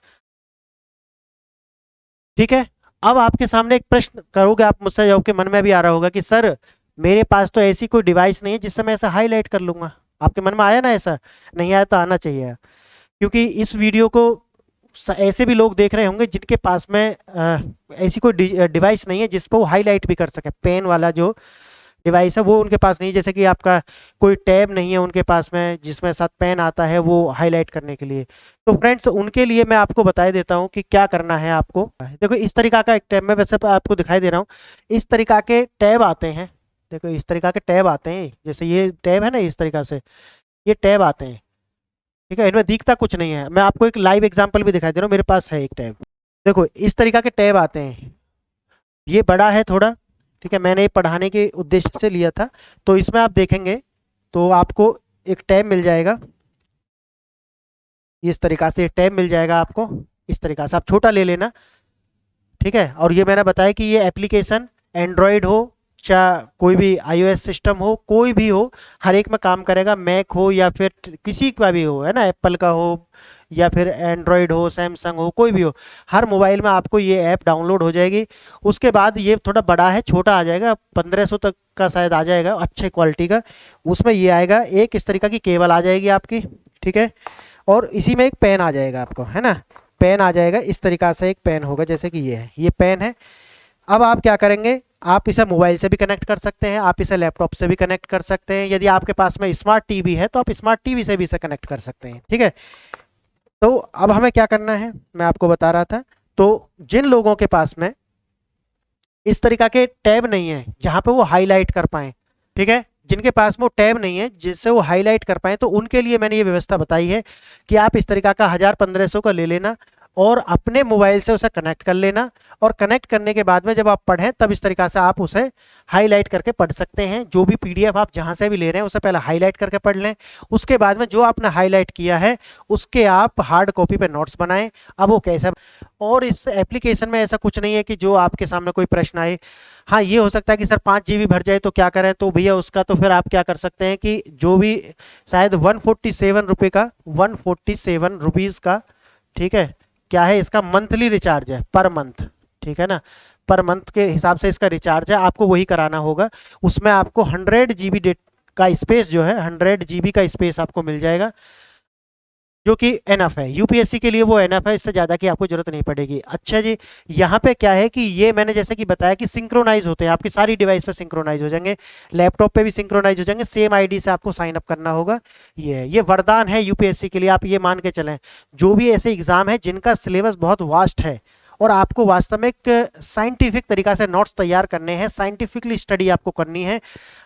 ठीक है। अब आपके सामने एक प्रश्न करोगे आप मुझसे, जो आपके मन में भी आ रहा होगा कि सर मेरे पास तो ऐसी कोई डिवाइस नहीं है जिससे मैं ऐसा हाईलाइट कर लूंगा, आपके मन में आया ना, ऐसा नहीं आया तो आना चाहिए, क्योंकि इस वीडियो को ऐसे भी लोग देख रहे होंगे जिनके पास में ऐसी कोई डिवाइस नहीं है जिस पर वो हाईलाइट भी कर सके, पेन वाला जो डिवाइस है वो उनके पास नहीं, जैसे कि आपका कोई टैब नहीं है उनके पास में जिसमें साथ पेन आता है वो हाईलाइट करने के लिए। तो फ्रेंड्स उनके लिए मैं आपको बता देता हूँ कि क्या करना है आपको। देखो इस तरीका का एक टैब में वैसे आपको दिखाई दे रहा हूँ, इस तरीका के टैब आते हैं, देखो इस तरीका के टैब आते हैं, जैसे ये टैब है ना, इस तरीका से ये टैब आते हैं, ठीक है, इनमें दिखता कुछ नहीं है, मैं आपको एक लाइव एग्जांपल भी दिखाई दे रहा हूँ, मेरे पास है एक टैब, देखो इस तरीका के टैब आते हैं, ये बड़ा है थोड़ा, ठीक है, मैंने ये पढ़ाने के उद्देश्य से लिया था। तो इसमें आप देखेंगे तो आपको एक टैब मिल जाएगा, इस तरीका से टैब मिल जाएगा आपको, इस तरीका से आप छोटा ले लेना, ठीक है। और ये मैंने बताया कि ये एप्लीकेशन एंड्रॉयड हो चाहे कोई भी आईओएस सिस्टम हो, कोई भी हो, हर एक में काम करेगा, मैक हो या फिर किसी का भी हो, है ना, एप्पल का हो या फिर एंड्रॉयड हो, सैमसंग हो, कोई भी हो, हर मोबाइल में आपको ये ऐप डाउनलोड हो जाएगी। उसके बाद ये थोड़ा बड़ा है, छोटा आ जाएगा, 1500 तक का शायद आ जाएगा, अच्छे क्वालिटी का। उसमें ये आएगा, एक इस तरीका की केबल आ जाएगी आपकी, ठीक है, और इसी में एक पेन आ जाएगा आपको, है ना, पेन आ जाएगा इस तरीका से, एक पेन होगा जैसे कि ये है, ये पेन है। अब आप क्या करेंगे, आप इसे मोबाइल से भी कनेक्ट कर सकते हैं, आप इसे लैपटॉप से भी कनेक्ट कर सकते हैं, यदि आपके पास में स्मार्ट टीवी है तो आप स्मार्ट टीवी से भी इसे कनेक्ट कर सकते हैं, ठीक है। तो अब हमें क्या करना है, मैं आपको बता रहा था। तो जिन लोगों के पास में इस तरीका के टैब नहीं है जहां पे वो हाईलाइट कर पाए, ठीक है, जिनके पास में वो टैब नहीं है जिससे वो हाईलाइट कर पाए, तो उनके लिए मैंने ये व्यवस्था बताई है कि आप इस तरीका का 1000-1500 का ले लेना और अपने मोबाइल से उसे कनेक्ट कर लेना, और कनेक्ट करने के बाद में जब आप पढ़ें तब इस तरीका से आप उसे हाईलाइट करके पढ़ सकते हैं। जो भी पीडीएफ आप जहां से भी ले रहे हैं उसे पहले हाईलाइट करके पढ़ लें, उसके बाद में जो आपने हाईलाइट किया है उसके आप हार्ड कॉपी पे नोट्स बनाएं। अब वो कैसे, और इस एप्लीकेशन में ऐसा कुछ नहीं है कि जो आपके सामने कोई प्रश्न आए, हाँ ये हो सकता है कि सर 5 GB भर जाए तो क्या करें, तो भैया उसका तो फिर आप क्या कर सकते हैं कि जो भी शायद 147 रुपये का, 147 रुपीज़ का, ठीक है, क्या है इसका मंथली रिचार्ज है, पर मंथ, ठीक है ना, पर मंथ के हिसाब से इसका रिचार्ज है, आपको वही कराना होगा। उसमें आपको 100 GB डेट का स्पेस जो है, 100 GB का स्पेस आपको मिल जाएगा, जो कि एनफ है यूपीएससी के लिए, वो एनफ है, इससे ज़्यादा की आपको जरूरत नहीं पड़ेगी। अच्छा जी, यहाँ पे क्या है कि ये मैंने जैसे कि बताया कि सिंक्रोनाइज होते हैं, आपकी सारी डिवाइस पे सिंक्रोनाइज हो जाएंगे, लैपटॉप पे भी सिंक्रोनाइज हो जाएंगे, सेम आईडी से आपको साइन अप करना होगा। ये वरदान है यूपीएससी के लिए, आप ये मान के चलें। जो भी ऐसे एग्जाम है जिनका सिलेबस बहुत वास्ट है और आपको वास्तव में एक साइंटिफिक तरीका से नोट्स तैयार करने हैं, साइंटिफिकली स्टडी आपको करनी है,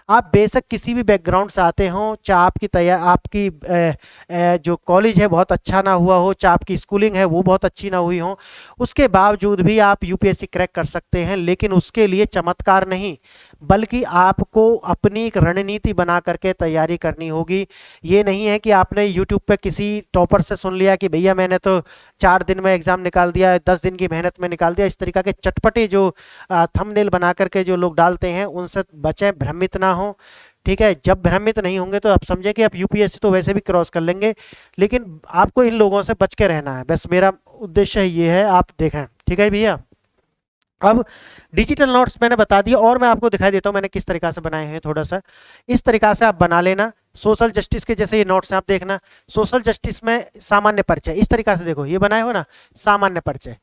आप बेशक किसी भी बैकग्राउंड से आते हो, चाहे आपकी आपकी जो कॉलेज है बहुत अच्छा ना हुआ हो, चाहे आपकी स्कूलिंग है वो बहुत अच्छी ना हुई हो, उसके बावजूद भी आप यूपीएससी क्रैक कर सकते हैं। लेकिन उसके लिए चमत्कार नहीं, बल्कि आपको अपनी एक रणनीति बना करके तैयारी करनी होगी। ये नहीं है कि आपने यूट्यूब पे किसी टॉपर से सुन लिया कि भैया मैंने तो 4 दिन में एग्जाम निकाल दिया, 10 दिन की मेहनत में निकाल दिया, इस तरीका के चटपटे जो थंबनेल बना करके जो लोग डालते हैं उनसे बचें, भ्रमित ना हो, ठीक है। जब भ्रमित नहीं होंगे तो आप समझे कि आप यूपीएससी तो वैसे भी क्रॉस कर लेंगे, लेकिन आपको इन लोगों से बच के रहना है, बस मेरा उद्देश्य ये है, आप देखें, ठीक है भैया। अब डिजिटल नोट्स मैंने बता दिया, और मैं आपको दिखाई देता हूँ मैंने किस तरीका से बनाए हैं, थोड़ा सा इस तरीका से आप बना लेना। सोशल जस्टिस के जैसे ये नोट्स हैं, आप देखना, सोशल जस्टिस में सामान्य परिचय, इस तरीका से देखो ये बनाए हो ना, सामान्य परिचय।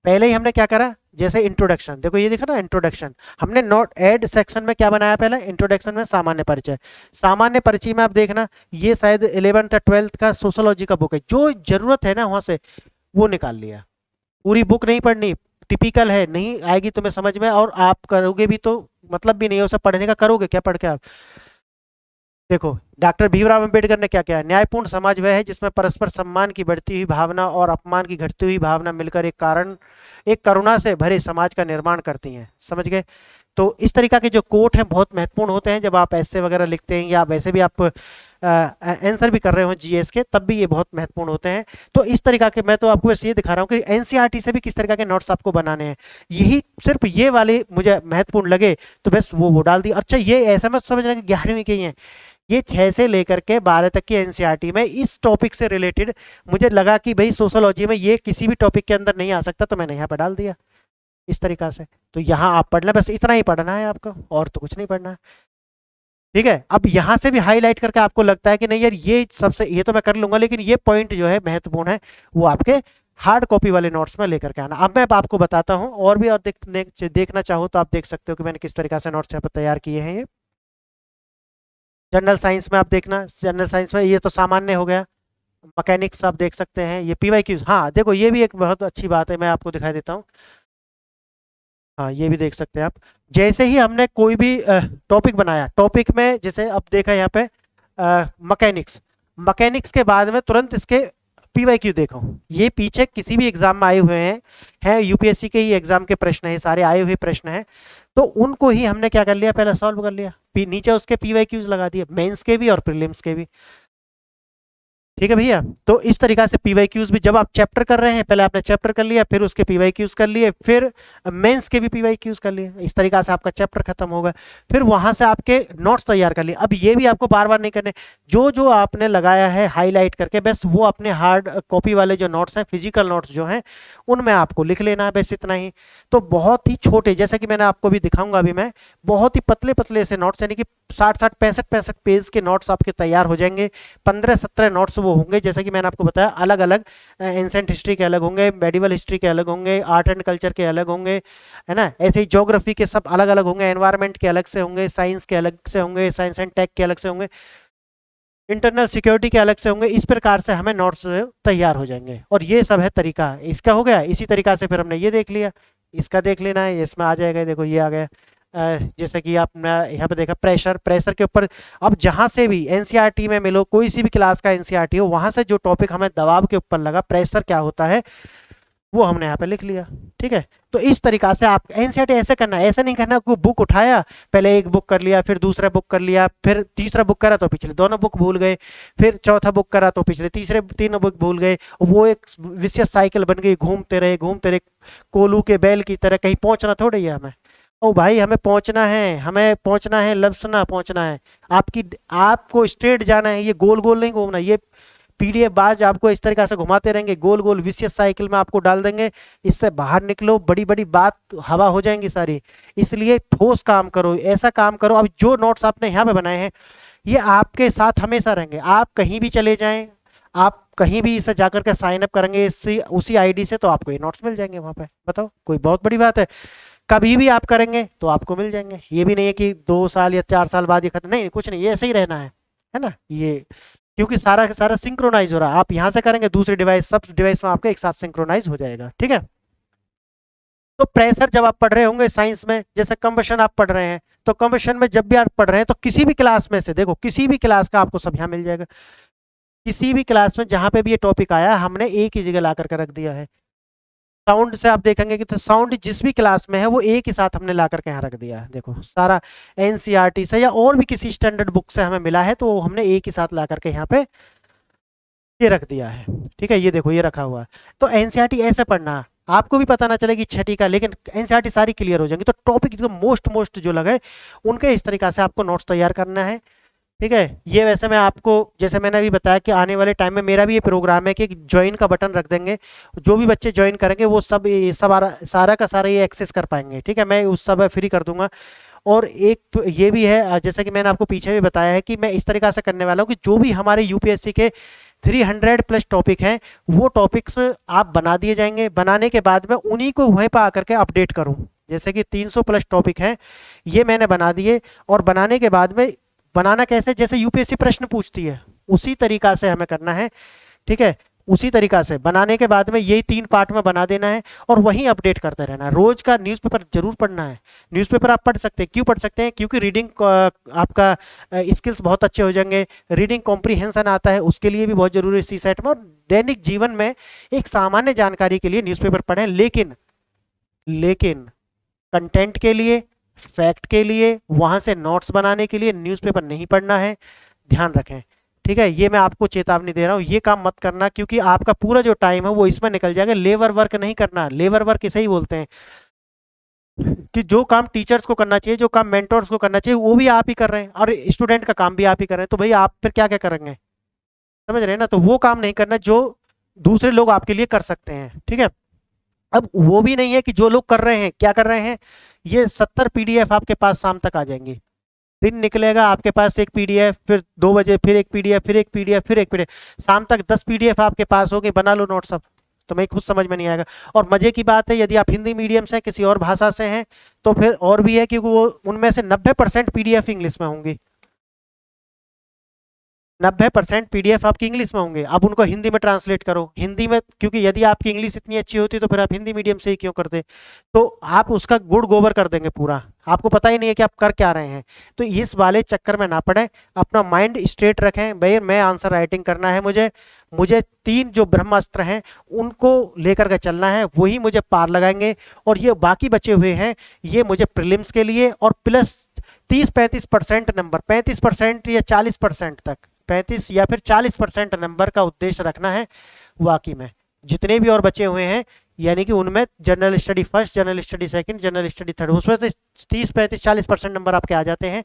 पहले ही हमने क्या करा, जैसे इंट्रोडक्शन, देखो ये दिखा ना इंट्रोडक्शन, हमने नोट ऐड सेक्शन में क्या बनाया, पहले इंट्रोडक्शन में सामान्य परिचय। सामान्य परिचय में आप देखना, ये शायद 11th या 12th का सोशोलॉजी का बुक है, जो जरूरत है ना वहां से वो निकाल लिया, पूरी बुक नहीं पढ़नी, टिपिकल है, नहीं आएगी तुम्हें समझ में, और आप करोगे भी तो मतलब भी नहीं है उसे पढ़ने का, करोगे क्या पढ़ के आप। देखो डॉक्टर भीमराव अंबेडकर ने क्या किया, न्यायपूर्ण समाज वह है जिसमें परस्पर सम्मान की बढ़ती हुई भावना और अपमान की घटती हुई भावना मिलकर एक करुणा से भरे समाज का निर्माण करती हैं, समझ गए। तो इस तरीका के जो कोट हैं बहुत महत्वपूर्ण होते हैं, जब आप ऐसे वगैरह लिखते हैं या वैसे भी आप आंसर भी कर रहे हो जीएस के, तब भी ये बहुत महत्वपूर्ण होते हैं। तो इस तरीका के, मैं तो आपको बस ये दिखा रहा हूँ कि एनसीईआरटी से भी किस तरीका के नोट्स आपको बनाने हैं, यही सिर्फ ये वाले मुझे महत्वपूर्ण लगे तो बस वो डाल दी। अच्छा ये ऐसा मत समझना कि 11वीं के ही हैं, ये 6 से लेकर के 12 तक की एनसीईआरटी में इस टॉपिक से रिलेटेड मुझे लगा कि भाई सोशोलॉजी में ये किसी भी टॉपिक के अंदर नहीं आ सकता, तो मैंने यहाँ पर डाल दिया इस तरीका से। तो यहाँ आप पढ़ लें, बस इतना ही पढ़ना है आपको, और तो कुछ नहीं पढ़ना है, ठीक है। अब यहाँ से भी हाईलाइट करके आपको लगता है कि नहीं यार ये सबसे, ये तो मैं कर लूंगा, लेकिन ये पॉइंट जो है महत्वपूर्ण है, वो आपके हार्ड कॉपी वाले नोट्स में लेकर के आना। अब मैं आपको बताता हूँ, और भी और देखना चाहो तो आप देख सकते हो कि मैंने किस तरीका से नोट्स यहाँ पर तैयार किए हैं। ये जनरल साइंस में आप देखना, जनरल साइंस में ये तो सामान्य हो गया, मैकेनिक्स आप देख सकते हैं, ये पीवाईक्यूज, हाँ देखो ये भी एक बहुत अच्छी बात है, मैं आपको दिखाई देता हूँ, हाँ ये भी देख सकते हैं आप। जैसे ही हमने कोई भी टॉपिक बनाया, टॉपिक में जैसे अब देखा यहाँ पे मैकेनिक्स, मैकेनिक्स के बाद में तुरंत इसके पीवाईक्यू देखो, ये पीछे किसी भी एग्जाम में आए हुए हैं यूपीएससी के ही एग्जाम के प्रश्न है, सारे आए हुए प्रश्न हैं, तो उनको ही हमने क्या कर लिया, पहले सॉल्व कर लिया, नीचे उसके पीवाईक्यूज लगा दिए, मेंस के भी और प्रीलिम्स के भी। ठीक है भैया। तो इस तरीका से पीवाईक्यूज भी जब आप चैप्टर कर रहे हैं, पहले आपने चैप्टर कर लिया, फिर उसके पीवाईक्यूज कर लिए, फिर मेंस के भी पीवाईक्यूज कर लिए, इस तरीका से आपका चैप्टर खत्म होगा। फिर वहां से आपके नोट्स तैयार कर लिए। अब ये भी आपको बार बार नहीं करने, जो जो आपने लगाया है हाईलाइट करके, बस वो अपने हार्ड कॉपी वाले जो नोट्स हैं, फिजिकल नोट्स जो हैं, उनमें आपको लिख लेना है, बस इतना ही। तो बहुत ही छोटे, जैसा कि मैंने आपको भी दिखाऊंगा अभी मैं, बहुत ही पतले पतले से नोट्स, यानी कि 60-60 65-65 पेज के नोट्स आपके तैयार हो जाएंगे। 15-17 नोट्स वो होंगे, जैसे कि मैंने आपको बताया, अलग अलग एंसेंट हिस्ट्री के अलग होंगे, मेडिवल हिस्ट्री के अलग होंगे, आर्ट एंड कल्चर के अलग होंगे, है ना। ऐसे ही ज्योग्राफी के सब अलग अलग होंगे, एनवायरनमेंट के अलग से होंगे, साइंस के अलग से होंगे, साइंस एंड टेक के अलग से होंगे, इंटरनल सिक्योरिटी के अलग से होंगे। इस प्रकार से हमें नोट्स तैयार हो जाएंगे। और ये सब है तरीका, इसका हो गया। इसी तरीका से फिर हमने ये देख लिया, इसका देख लेना है, इसमें आ जाएगा, देखो ये आ गया। जैसे कि आपने यहाँ पे देखा प्रेशर, प्रेशर के ऊपर अब जहां से भी एनसीईआरटी में मिलो, कोई सी भी क्लास का एनसीईआरटी हो, वहां से जो टॉपिक हमें दबाव के ऊपर लगा, प्रेशर क्या होता है, वो हमने यहाँ पे लिख लिया। ठीक है। तो इस तरीका से आप एनसीईआरटी ऐसे करना है, ऐसे नहीं करना को बुक उठाया, पहले एक बुक कर लिया, फिर दूसरा बुक कर लिया, फिर तीसरा बुक करा तो पिछले दोनों बुक भूल गए, फिर चौथा बुक करा तो पिछले तीसरे तीनों बुक भूल गए। वो एक विशेष साइकिल बन गई, घूमते रहे घूमते रहे, कोलू के बैल की तरह। कहीं पहुंचना थोड़ी है हमें। ओ भाई, हमें पहुंचना है, हमें पहुंचना है, लप्सना पहुंचना है। आपकी आपको स्ट्रेट जाना है, ये गोल गोल नहीं घूमना। ये पीडीएफ बाज आपको इस तरीके से घुमाते रहेंगे, गोल गोल विशेष साइकिल में आपको डाल देंगे। इससे बाहर निकलो, बड़ी बड़ी बात हवा हो जाएंगी सारी। इसलिए ठोस काम करो, ऐसा काम करो। अब जो नोट्स आपने यहाँ पे बनाए हैं, ये आपके साथ हमेशा रहेंगे। आप कहीं भी चले जाएं, आप कहीं भी इसे जाकर के साइन अप करेंगे इसी उसी आईडी से, तो आपको ये नोट्स मिल जाएंगे वहां पे। बताओ, कोई बहुत बड़ी बात है? कभी भी आप करेंगे तो आपको मिल जाएंगे। ये भी नहीं है कि 2 साल या 4 साल बाद ये खत्म, नहीं, कुछ नहीं, ये ऐसे ही रहना है ना ये। क्योंकि सारा का सारा सिंक्रोनाइज हो रहा है। आप यहाँ से करेंगे, दूसरी डिवाइस, सब डिवाइस में आपके एक साथ सिंक्रोनाइज हो जाएगा। ठीक है। तो प्रेशर जब आप पढ़ रहे होंगे साइंस में, जैसे कंबशन आप पढ़ रहे हैं, तो कंबशन में जब भी आप पढ़ रहे हैं, तो किसी भी क्लास में से देखो, किसी भी क्लास का आपको सब यहाँ मिल जाएगा। किसी भी क्लास में जहां पे भी ये टॉपिक आया, हमने एक ही जगह ला करके रख दिया है। साउंड से आप देखेंगे कि तो साउंड जिस भी क्लास में है, वो एक ही साथ हमने ला करके यहाँ रख दिया है। देखो, सारा एनसीईआरटी से या और भी किसी स्टैंडर्ड बुक से हमें मिला है, तो वो हमने एक ही साथ ला करके यहाँ पे ये रख दिया है। ठीक है, ये देखो, ये रखा हुआ है। तो एनसीईआरटी ऐसे पढ़ना, आपको भी पता ना चले कि छठी का, लेकिन एनसीईआरटी सारी क्लियर हो जाएंगी। तो टॉपिक जो मोस्ट मोस्ट जो लगे, उनके इस तरीका से आपको नोट्स तैयार करना है। ठीक है। ये वैसे मैं आपको, जैसे मैंने अभी बताया कि आने वाले टाइम में मेरा भी ये प्रोग्राम है कि ज्वाइन का बटन रख देंगे। जो भी बच्चे ज्वाइन करेंगे, वो सब सारा का सारा ये एक्सेस कर पाएंगे। ठीक है, मैं उस सब फ्री कर दूंगा। और एक ये भी है, जैसा कि मैंने आपको पीछे भी बताया है, कि मैं इस तरीका से करने वाला हूँ कि जो भी हमारे यूपीएससी के 300+ टॉपिक हैं, वो टॉपिक्स आप बना दिए जाएंगे। बनाने के बाद में उन्हीं को वहीं पर आकर के अपडेट करूँ। जैसे कि 300+ टॉपिक हैं, ये मैंने बना दिए। और बनाने के बाद में, बनाना कैसे, जैसे यूपीएससी प्रश्न पूछती है, उसी तरीका से हमें करना है। ठीक है, उसी तरीका से बनाने के बाद में यही 3 पार्ट में बना देना है, और वहीं अपडेट करते रहना है। रोज का न्यूज़पेपर जरूर पढ़ना है। न्यूज़पेपर आप पढ़ सकते हैं, क्यों पढ़ सकते हैं? क्योंकि रीडिंग आपका स्किल्स बहुत अच्छे हो जाएंगे। रीडिंग कॉम्प्रीहेंशन आता है, उसके लिए भी बहुत जरूरी है सी सेट में। और दैनिक जीवन में एक सामान्य जानकारी के लिए न्यूज़पेपर पढ़ें, लेकिन कंटेंट के लिए, फैक्ट के लिए, वहां से नोट्स बनाने के लिए न्यूज़पेपर नहीं पढ़ना है। ध्यान रखें। ठीक है, ये मैं आपको चेतावनी दे रहा हूँ, ये काम मत करना, क्योंकि आपका पूरा जो टाइम है वो इसमें निकल जाएगा। लेबर वर्क नहीं करना। लेबर वर्क इसे ही बोलते हैं कि जो काम टीचर्स को करना चाहिए, जो काम मेंटर्स को करना चाहिए, वो भी आप ही कर रहे हैं, और स्टूडेंट का काम भी आप ही कर रहे हैं। तो भाई आप फिर क्या क्या करेंगे? समझ रहे हैं ना? तो वो काम नहीं करना जो दूसरे लोग आपके लिए कर सकते हैं। ठीक है। अब वो भी नहीं है कि जो लोग कर रहे हैं, क्या कर रहे हैं, ये 70 पीडीएफ आपके पास शाम तक आ जाएंगी। दिन निकलेगा, आपके पास एक पीडीएफ, फिर 2 बजे फिर एक पीडीएफ, फिर एक पीडीएफ, फिर एक पीडीएफ, शाम तक 10 पीडीएफ आपके पास होगी। बना लो नोट्स अब, तुम्हें खुद समझ में नहीं आएगा। और मजे की बात है, यदि आप हिंदी मीडियम से, किसी और भाषा से हैं, तो फिर और भी है, क्योंकि वो उनमें से 90% पीडीएफ इंग्लिश में होंगी। 90% पीडीएफ आपकी इंग्लिश में होंगे। अब उनको हिंदी में ट्रांसलेट करो, हिंदी में, क्योंकि यदि आपकी इंग्लिश इतनी अच्छी होती तो फिर आप हिंदी मीडियम से ही क्यों करते? तो आप उसका गुड़ गोबर कर देंगे पूरा, आपको पता ही नहीं है कि आप कर क्या रहे हैं। तो इस वाले चक्कर में ना पड़े, अपना माइंड स्ट्रेट रखें। भाई मैं आंसर राइटिंग करना है, मुझे मुझे 3 जो ब्रह्मास्त्र हैं उनको लेकर के चलना है, वही मुझे पार लगाएंगे। और ये बाकी बचे हुए हैं, ये मुझे प्रीलिम्स के लिए, और प्लस 30-35% नंबर, 35% या 40% तक 35 या फिर 40% नंबर का उद्देश्य रखना है वाकई में। जितने भी और बचे हुए हैं यानी कि उनमें general study first, general study second, general study third, उसमें तो 30 35 40% नंबर आपके आ जाते हैं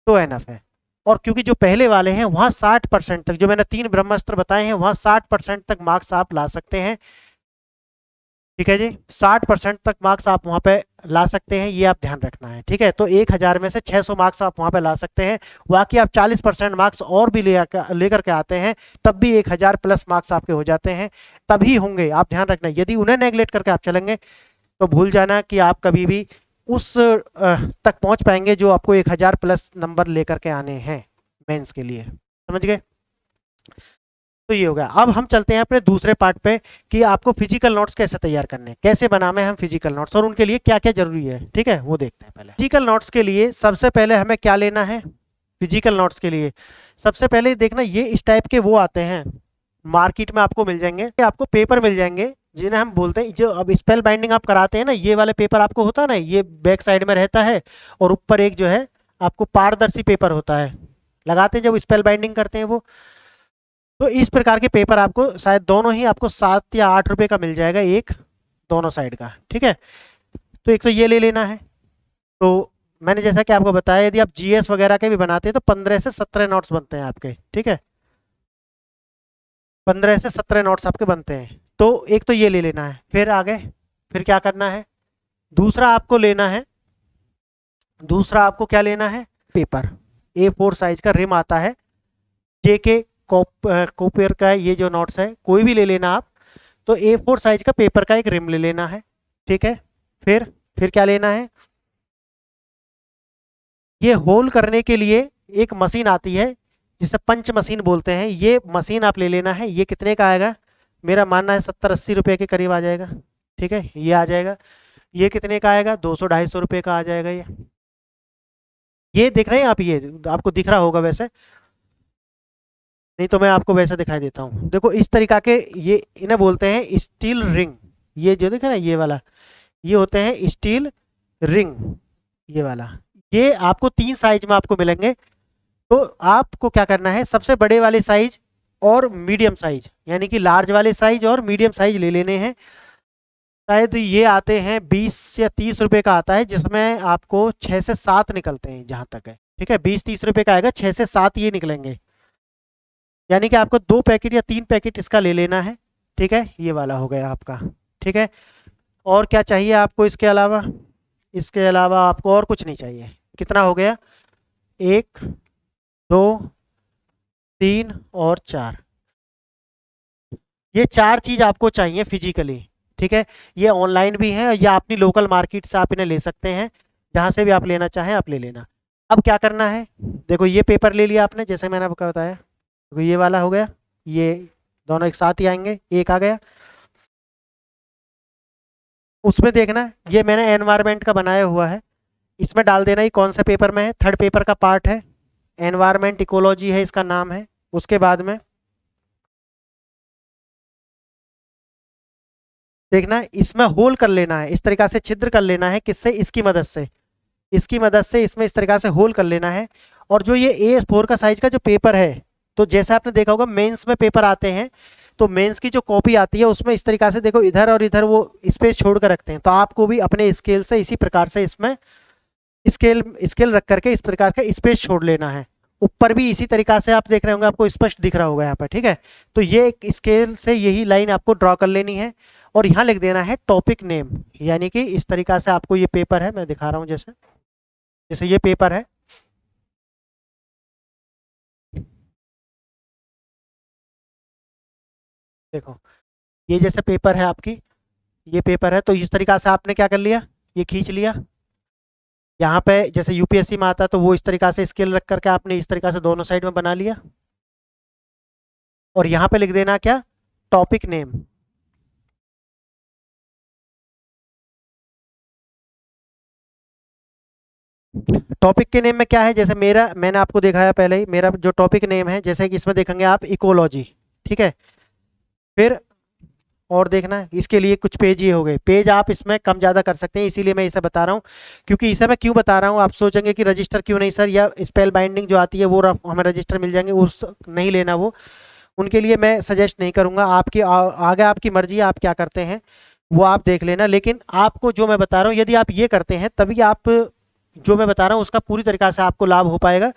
तो एनफ है। और क्योंकि जो पहले वाले हैं वहाँ 60% तक, जो मैंने 3 ब्रह्मास्त्र बताए हैं वहाँ 60% तक मार्क्स आप ला सकते हैं। ठीक है जी, 60% तक मार्क्स आप वहाँ पे ला सकते हैं, ये आप ध्यान रखना है। ठीक है, तो 1000 में से 600 मार्क्स आप वहाँ पे ला सकते हैं। बाकी आप 40% मार्क्स और भी लेकर के आते हैं तब भी 1000 प्लस मार्क्स आपके हो जाते हैं, तभी होंगे। आप ध्यान रखना, यदि उन्हें नेगलेक्ट करके आप चलेंगे तो भूल जाना कि आप कभी भी उस तक पहुंच पाएंगे जो आपको 1000 प्लस नंबर लेकर के आने हैं मेंस के लिए। समझ गए? तो ये हो गया। अब हम चलते हैं अपने दूसरे पार्ट पे कि आपको फिजिकल नोट्स कैसे तैयार करने हैं, कैसे बनाने हम फिजिकल नोट्स और उनके लिए क्या क्या जरूरी है। ठीक है, वो देखते हैं। पहले फिजिकल नोट्स के लिए सबसे पहले हमें क्या लेना है। फिजिकल नोट्स के लिए सबसे पहले देखना, ये इस टाइप के वो आते हैं मार्केट में, आपको मिल जाएंगे। आपको पेपर मिल जाएंगे जिन्हें हम बोलते हैं, जो अब स्पेल बाइंडिंग आप कराते हैं ना, ये वाले पेपर आपको होता है ना, ये बैक साइड में रहता है और ऊपर एक जो है आपको पारदर्शी पेपर होता है, लगाते हैं जब स्पेल बाइंडिंग करते हैं वो। तो इस प्रकार के पेपर आपको शायद दोनों ही आपको 7 या 8 रुपए का मिल जाएगा एक, दोनों साइड का। ठीक है, तो एक तो ये ले लेना है। तो मैंने जैसा कि आपको बताया, यदि आप जीएस वगैरह के भी बनाते हैं तो 15 से 17 नोट्स बनते हैं आपके। ठीक है, 15 से 17 नोट्स आपके बनते हैं। तो एक तो ये ले लेना है। फिर आगे फिर क्या करना है, दूसरा आपको लेना है, दूसरा आपको क्या लेना है, पेपर। A4 साइज का रिम आता है, जेके कॉपर का, ये जो नोट्स है कोई भी ले लेना आप। तो A4 साइज का पेपर का एक रिम ले लेना है। ठीक है, फिर क्या लेना है, ये होल करने के लिए एक मशीन आती है जिसे पंच मशीन बोलते हैं, ये मशीन आप ले लेना है। ये कितने का आएगा, मेरा मानना है 70-80 रुपए के करीब आ जाएगा। ठीक है, ये आ जाएगा। ये कितने का आएगा, 200-250 रुपए का आ जाएगा। ये देख रहे हैं आप, ये आपको दिख रहा होगा वैसे, नहीं तो मैं आपको वैसे दिखाई देता हूँ। देखो इस तरीका के, ये इन्हें बोलते हैं स्टील रिंग। ये जो देखे ना, ये वाला, ये होते हैं स्टील रिंग, ये वाला। ये आपको 3 साइज में आपको मिलेंगे। तो आपको क्या करना है, सबसे बड़े वाले साइज और मीडियम साइज, यानी कि लार्ज वाले साइज और मीडियम साइज ले लेने हैं। शायद ये आते हैं 20 या 30 रुपए का आता है, जिसमें आपको 6 से 7 निकलते हैं जहां तक है। ठीक है, 20-30 रुपए का आएगा, 6 से 7 ये निकलेंगे, यानी कि आपको 2 पैकेट या 3 पैकेट इसका ले लेना है। ठीक है, ये वाला हो गया आपका। ठीक है, और क्या चाहिए आपको इसके अलावा, इसके अलावा आपको और कुछ नहीं चाहिए। कितना हो गया, 1 2 3 और 4, ये 4 चीज आपको चाहिए फिजिकली। ठीक है, ये ऑनलाइन भी है या अपनी लोकल मार्केट से आप इन्हें ले सकते हैं, जहां से भी आप लेना चाहें आप ले लेना। अब क्या करना है, देखो ये पेपर ले लिया आपने, जैसे मैंने आपको बताया, तो ये वाला हो गया, ये दोनों एक साथ ही आएंगे, एक आ गया। उसमें देखना, ये मैंने एनवायरमेंट का बनाया हुआ है, इसमें डाल देना ही कौन सा पेपर में है, थर्ड पेपर का पार्ट है, एनवायरमेंट इकोलॉजी है इसका नाम है। उसके बाद में देखना, इसमें होल कर लेना है, इस तरीका से छिद्र कर लेना है, किससे, इसकी मदद से, इसकी मदद से इसमें इस तरीका से होल कर लेना है। और जो ये A4 का साइज का जो पेपर है, तो जैसा आपने देखा होगा मेंस में पेपर आते हैं, तो मेंस की जो कॉपी आती है उसमें इस तरीका से देखो, इधर और इधर वो स्पेस छोड़ कर रखते हैं। तो आपको भी अपने स्केल से इसी प्रकार से इसमें स्केल स्केल रख करके इस प्रकार का स्पेस छोड़ लेना है। ऊपर भी इसी तरीका से आप देख रहे होंगे, आपको स्पष्ट दिख रहा होगा यहाँ पर। ठीक है, तो ये एक स्केल से यही लाइन आपको ड्रॉ कर लेनी है और यहाँ लिख देना है टॉपिक नेम, यानी कि इस तरीका से आपको, ये पेपर है, मैं दिखा रहा हूँ, जैसे जैसे ये पेपर है, देखो ये जैसे पेपर है आपकी, ये पेपर है, तो इस तरीका से आपने क्या कर लिया, ये खींच लिया। यहाँ पे जैसे यूपीएससी में आता है तो वो इस तरीका से स्केल रख करके आपने इस तरीका से दोनों साइड में बना लिया। और यहाँ पे लिख देना क्या, टॉपिक नेम। टॉपिक के नेम में क्या है, जैसे मेरा, मैंने आपको दिखाया पहले ही, मेरा जो टॉपिक नेम है, जैसे कि इसमें देखेंगे आप इकोलॉजी। ठीक है, फिर और देखना इसके लिए कुछ पेज ये हो गए। पेज आप इसमें कम ज़्यादा कर सकते हैं, इसीलिए मैं इसे बता रहा हूँ। क्योंकि इसे मैं क्यों बता रहा हूँ, आप सोचेंगे कि रजिस्टर क्यों नहीं सर, या स्पेल बाइंडिंग जो आती है वो हमें रजिस्टर मिल जाएंगे, उस नहीं लेना वो, उनके लिए मैं सजेस्ट नहीं करूँगा। आपकी आगे आपकी मर्जी है, आप क्या करते हैं वो आप देख लेना। लेकिन आपको जो मैं बता रहा हूँ, यदि आप ये करते हैं तभी आप जो मैं बता रहा हूँ उसका पूरी तरीक़ा से आपको लाभ हो पाएगा।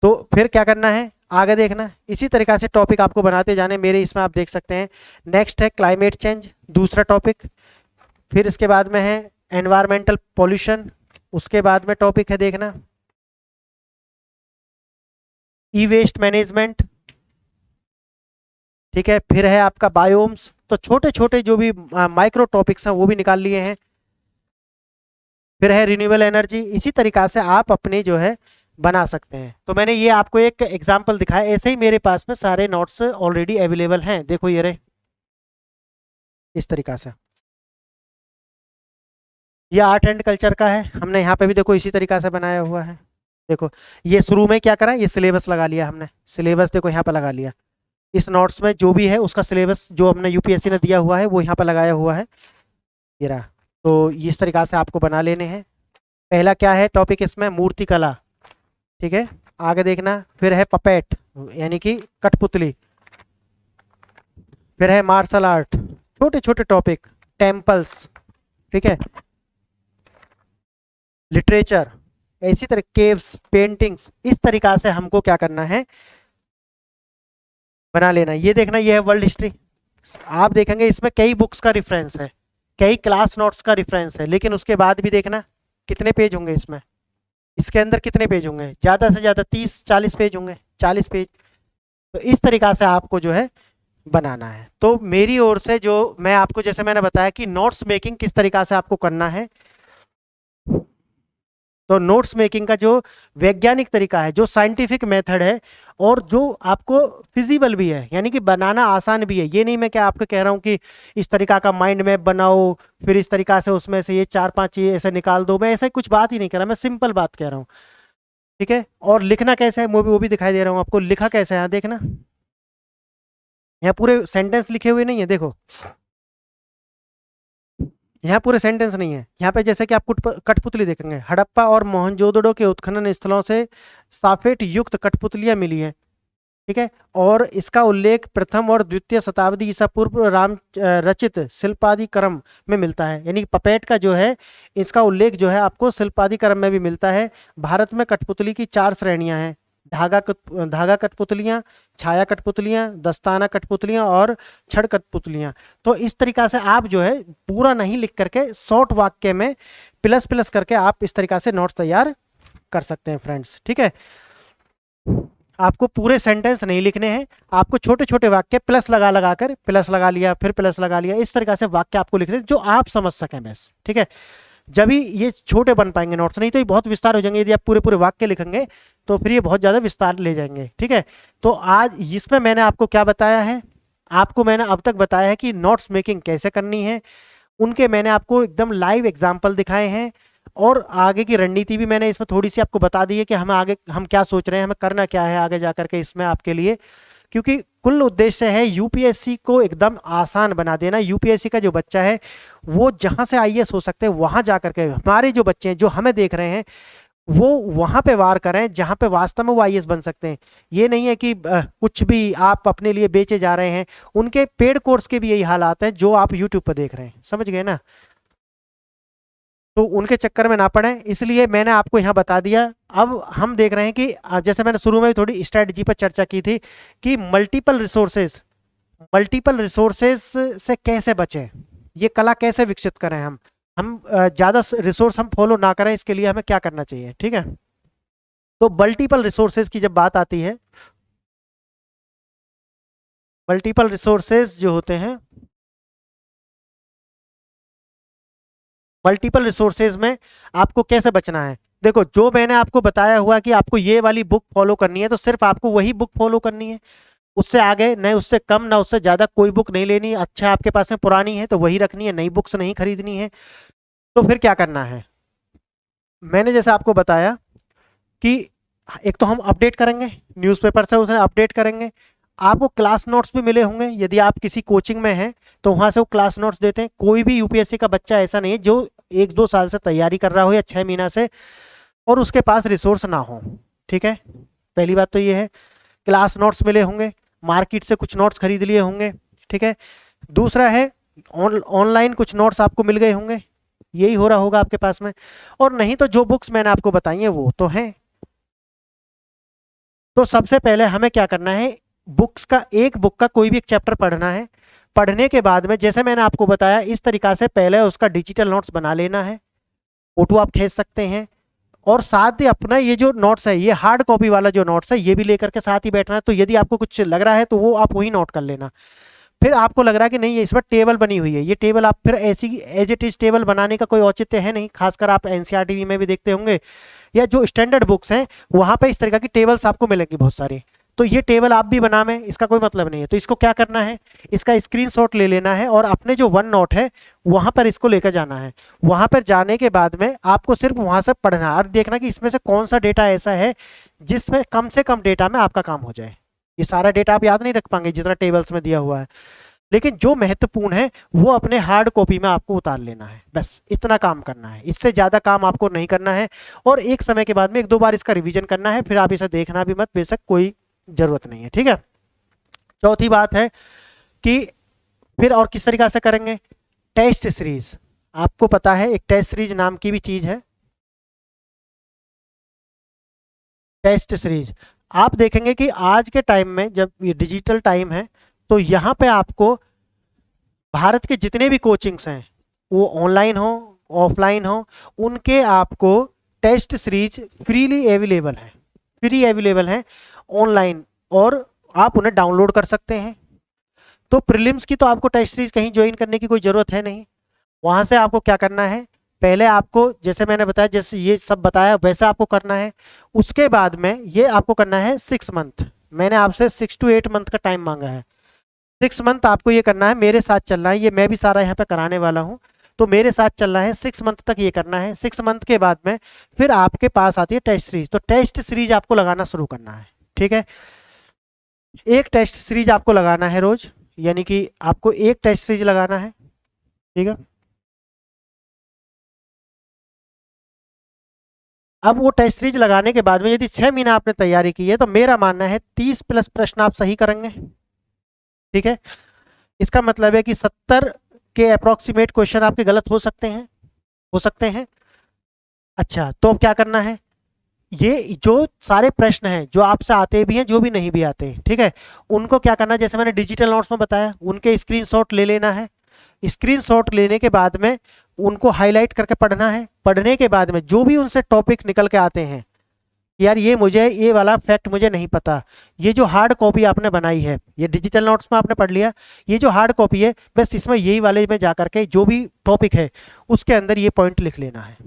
तो फिर क्या करना है, आगे देखना, इसी तरीक़ा से टॉपिक आपको बनाते जाने। मेरे इसमें आप देख सकते हैं नेक्स्ट है क्लाइमेट चेंज, दूसरा टॉपिक। फिर इसके बाद में है एनवायरमेंटल पॉल्यूशन, उसके बाद में टॉपिक है देखना ई वेस्ट मैनेजमेंट, ठीक है। फिर है आपका बायोम्स। तो छोटे छोटे जो भी माइक्रो टॉपिक्स हैं वो भी निकाल लिए हैं। फिर है रिन्यूएबल एनर्जी। इसी तरीक़ा से आप अपने जो है बना सकते हैं। तो मैंने ये आपको एक एग्जांपल दिखाया, ऐसे ही मेरे पास में सारे नोट्स ऑलरेडी अवेलेबल हैं। देखो ये रहे इस तरीक़ा से। ये आर्ट एंड कल्चर का है, हमने यहाँ पे भी देखो इसी तरीक़ा से बनाया हुआ है। देखो ये शुरू में क्या करा, ये सिलेबस लगा लिया हमने, सिलेबस देखो यहाँ पे लगा लिया। इस नोट्स में जो भी है उसका सिलेबस जो हमने यूपीएससी ने दिया हुआ है वो यहाँ पे लगाया हुआ है, ये रहा। तो इस तरीक़ा से आपको बना लेने हैं। पहला क्या है टॉपिक इसमें, मूर्ति कला, ठीक है। आगे देखना, फिर है पपेट यानी कि कठपुतली। फिर है मार्शल आर्ट, छोटे छोटे टॉपिक, टेम्पल्स, ठीक है। लिटरेचर, इसी तरह केव्स, पेंटिंग्स, इस तरीक़ा से हमको क्या करना है, बना लेना। ये देखना, ये है वर्ल्ड हिस्ट्री। आप देखेंगे इसमें कई बुक्स का रेफरेंस है, कई क्लास नोट्स का रेफरेंस है, लेकिन उसके बाद भी देखना कितने पेज होंगे इसमें, इसके अंदर कितने पेज होंगे, ज़्यादा से ज़्यादा 30-40 पेज होंगे, 40 पेज। तो इस तरीक़ा से आपको जो है बनाना है। तो मेरी ओर से जो मैं आपको, जैसे मैंने बताया कि नोट्स मेकिंग किस तरीक़ा से आपको करना है, तो नोट्स मेकिंग का जो वैज्ञानिक तरीका है, जो साइंटिफिक मेथड है, और जो आपको फिजिबल भी है, यानी कि बनाना आसान भी है। ये नहीं मैं क्या आपको कह रहा हूँ कि इस तरीका का माइंड मैप बनाओ, फिर इस तरीका से उसमें से ये 4-5 चीज़ ऐसे निकाल दो, मैं ऐसा कुछ बात ही नहीं कर रहा, मैं सिंपल बात कह रहा हूँ, ठीक है। और लिखना कैसे है वो भी दिखाई दे रहा हूँ आपको, लिखा कैसे है यहाँ देखना, यहाँ पूरे सेंटेंस लिखे हुए नहीं है, देखो यहाँ पूरे सेंटेंस नहीं है। यहाँ पे जैसे कि आप कठपुतली देखेंगे, हड़प्पा और मोहनजोदड़ो के उत्खनन स्थलों से साफेट युक्त कठपुतलियां मिली हैं, ठीक है। और इसका उल्लेख प्रथम और द्वितीय शताब्दी ईसा पूर्व राम रचित शिल्पादि क्रम में मिलता है। यानी पपेट का जो है, इसका उल्लेख जो है आपको शिल्पादि क्रम में भी मिलता है। भारत में कठपुतली की 4 श्रेणियां हैं, धागा कठपुतलियां, छाया कठपुतलियां, दस्ताना कठपुतलियां और छड़ कठपुतलियां। तो इस तरीका से आप जो है पूरा नहीं लिख करके शॉर्ट वाक्य में प्लस प्लस करके आप इस तरीका से नोट्स तैयार कर सकते हैं फ्रेंड्स, ठीक है। आपको पूरे सेंटेंस नहीं लिखने हैं, आपको छोटे छोटे वाक्य प्लस लगा लगा कर, प्लस लगा लिया फिर प्लस लगा लिया, इस तरीका से वाक्य आपको लिखने हैं जो आप समझ सकें बस, ठीक है। जब ही ये छोटे बन पाएंगे नोट्स, नहीं तो ये बहुत विस्तार हो जाएंगे। यदि आप पूरे पूरे वाक्य लिखेंगे तो फिर ये बहुत ज़्यादा विस्तार ले जाएंगे, ठीक है। तो आज इसमें मैंने आपको क्या बताया है, आपको मैंने अब तक बताया है कि नोट्स मेकिंग कैसे करनी है, उनके मैंने आपको एकदम लाइव एग्जाम्पल दिखाए हैं, और आगे की रणनीति भी मैंने इसमें थोड़ी सी आपको बता दी है कि हमें आगे हम क्या सोच रहे हैं, हमें करना क्या है आगे जा करके इसमें आपके लिए। क्योंकि कुल उद्देश्य है यूपीएससी को एकदम आसान बना देना। यूपीएससी का जो बच्चा है वो जहां से आईएएस हो सकते हैं वहां जा करके, हमारे जो बच्चे हैं जो हमें देख रहे हैं वो वहां पे वार करें जहां पे वास्तव में वो आईएएस बन सकते हैं। ये नहीं है कि कुछ भी आप अपने लिए बेचे जा रहे हैं। उनके पेड कोर्स के भी यही हालात हैं जो आप यूट्यूब पर देख रहे हैं, समझ गए ना। तो उनके चक्कर में ना पड़े, इसलिए मैंने आपको यहाँ बता दिया। अब हम देख रहे हैं कि जैसे मैंने शुरू में भी थोड़ी स्ट्रेटजी पर चर्चा की थी कि मल्टीपल रिसोर्सेज से कैसे बचें, ये कला कैसे विकसित करें। हम ज़्यादा रिसोर्स हम फॉलो ना करें, इसके लिए हमें क्या करना चाहिए, ठीक है। तो मल्टीपल रिसोर्सेज की जब बात आती है, मल्टीपल रिसोर्सेज जो होते हैं, मल्टीपल रिसोर्सेज में आपको कैसे बचना है। देखो जो मैंने आपको बताया हुआ कि आपको ये वाली बुक फॉलो करनी है, तो सिर्फ आपको वही बुक फॉलो करनी है, उससे आगे न उससे कम ना उससे ज़्यादा कोई बुक नहीं लेनी। अच्छा आपके पास में पुरानी है तो वही रखनी है, नई बुक्स नहीं खरीदनी है। तो फिर क्या करना है, मैंने जैसे आपको बताया कि एक तो हम अपडेट करेंगे, न्यूज़पेपर से उसे अपडेट करेंगे। आपको क्लास नोट्स भी मिले होंगे, यदि आप किसी कोचिंग में हैं तो वहां से वो क्लास नोट्स देते हैं। कोई भी यूपीएससी का बच्चा ऐसा नहीं है जो 1-2 साल से तैयारी कर रहा हो या 6 महीना से और उसके पास रिसोर्स ना हो। ठीक है, पहली बात तो ये है। क्लास नोट्स मिले होंगे, मार्केट से कुछ नोट्स खरीद लिए होंगे। ठीक है, दूसरा है ऑनलाइन कुछ नोट्स आपको मिल गए होंगे, यही हो रहा होगा आपके पास में। और नहीं तो जो बुक्स मैंने आपको बताई हैं वो तो हैं। तो सबसे पहले हमें क्या करना है, बुक्स का एक बुक का कोई भी एक चैप्टर पढ़ना है। पढ़ने के बाद में जैसे मैंने आपको बताया इस तरीका से पहले उसका डिजिटल नोट्स बना लेना है, फोटो आप खींच सकते हैं। और साथ ही अपना ये जो नोट्स है, ये हार्ड कॉपी वाला जो नोट्स है ये भी लेकर के साथ ही बैठना है। तो यदि आपको कुछ लग रहा है तो वो आप वही नोट कर लेना। फिर आपको लग रहा है कि नहीं, ये इस पर टेबल बनी हुई है, ये टेबल आप फिर ऐसी एज इट इज टेबल बनाने का कोई औचित्य है नहीं। खासकर आप एनसीईआरटी में भी देखते होंगे या जो स्टैंडर्ड बुक्स हैं वहां पे इस तरह की टेबल्स आपको मिलेंगी बहुत सारी। तो ये टेबल आप भी बना में इसका कोई मतलब नहीं है। तो इसको क्या करना है, इसका स्क्रीनशॉट ले लेना है और अपने जो वन नोट है वहां पर इसको लेकर जाना है। वहां पर जाने के बाद में आपको सिर्फ वहां से पढ़ना है और देखना कि इसमें से कौन सा डेटा ऐसा है जिसमें कम से कम डेटा में आपका काम हो जाए। ये सारा डेटा आप याद नहीं रख पाएंगे जितना टेबल्स में दिया हुआ है, लेकिन जो महत्वपूर्ण है वो अपने हार्ड कॉपी में आपको उतार लेना है। बस इतना काम करना है, इससे ज़्यादा काम आपको नहीं करना है। और एक समय के बाद में 1-2 बार इसका रिवीजन करना है, फिर आप इसे देखना भी मत, बेशक कोई ज़रूरत नहीं है। ठीक है, चौथी बात है कि फिर और किस तरीका से करेंगे, टेस्ट सीरीज। आपको पता है एक टेस्ट सीरीज नाम की भी चीज़ है, टेस्ट सीरीज। आप देखेंगे कि आज के टाइम में जब ये डिजिटल टाइम है तो यहाँ पे आपको भारत के जितने भी कोचिंग्स हैं वो ऑनलाइन हो ऑफलाइन हो, उनके आपको टेस्ट सीरीज फ्रीली अवेलेबल है, फ्री अवेलेबल है ऑनलाइन, और आप उन्हें डाउनलोड कर सकते हैं। तो प्रीलिम्स की तो आपको टेस्ट सीरीज कहीं ज्वाइन करने की कोई ज़रूरत है नहीं। वहाँ से आपको क्या करना है, पहले आपको जैसे मैंने बताया, जैसे ये सब बताया वैसा आपको करना है। उसके बाद में ये आपको करना है 6 मंथ। मैंने आपसे 6 to 8 मंथ का टाइम मांगा है। 6 मंथ आपको ये करना है, मेरे साथ चलना है, ये मैं भी सारा यहाँ पे कराने वाला हूँ। तो मेरे साथ चलना है, 6 मंथ तक ये करना है। 6 मंथ के बाद में फिर आपके पास आती है टेस्ट सीरीज। तो टेस्ट सीरीज आपको लगाना शुरू करना है। ठीक है, एक टेस्ट सीरीज आपको लगाना है रोज, यानी कि आपको एक टेस्ट सीरीज लगाना है। ठीक है, अब वो टेस्ट सीरीज लगाने के बाद में यदि 6 महीना आपने तैयारी की है तो मेरा मानना है 30+ प्रश्न आप सही करेंगे। ठीक है, इसका मतलब है कि 70 के अप्रोक्सीमेट क्वेश्चन आपके गलत हो सकते हैं, हो सकते हैं। अच्छा, तो अब क्या करना है, ये जो सारे प्रश्न हैं जो आपसे आते भी हैं जो भी नहीं भी आते, ठीक है, उनको क्या करना है, जैसे मैंने डिजिटल नोट्स में बताया उनके स्क्रीनशॉट ले लेना है। स्क्रीनशॉट लेने के बाद में उनको हाईलाइट करके पढ़ना है। पढ़ने के बाद में जो भी उनसे टॉपिक निकल के आते हैं, यार ये मुझे ये वाला फैक्ट मुझे नहीं पता, ये जो हार्ड कॉपी आपने बनाई है, ये डिजिटल नोट्स में आपने पढ़ लिया, ये जो हार्ड कॉपी है बस इसमें यही वाले में जा करके जो भी टॉपिक है उसके अंदर ये पॉइंट लिख लेना है।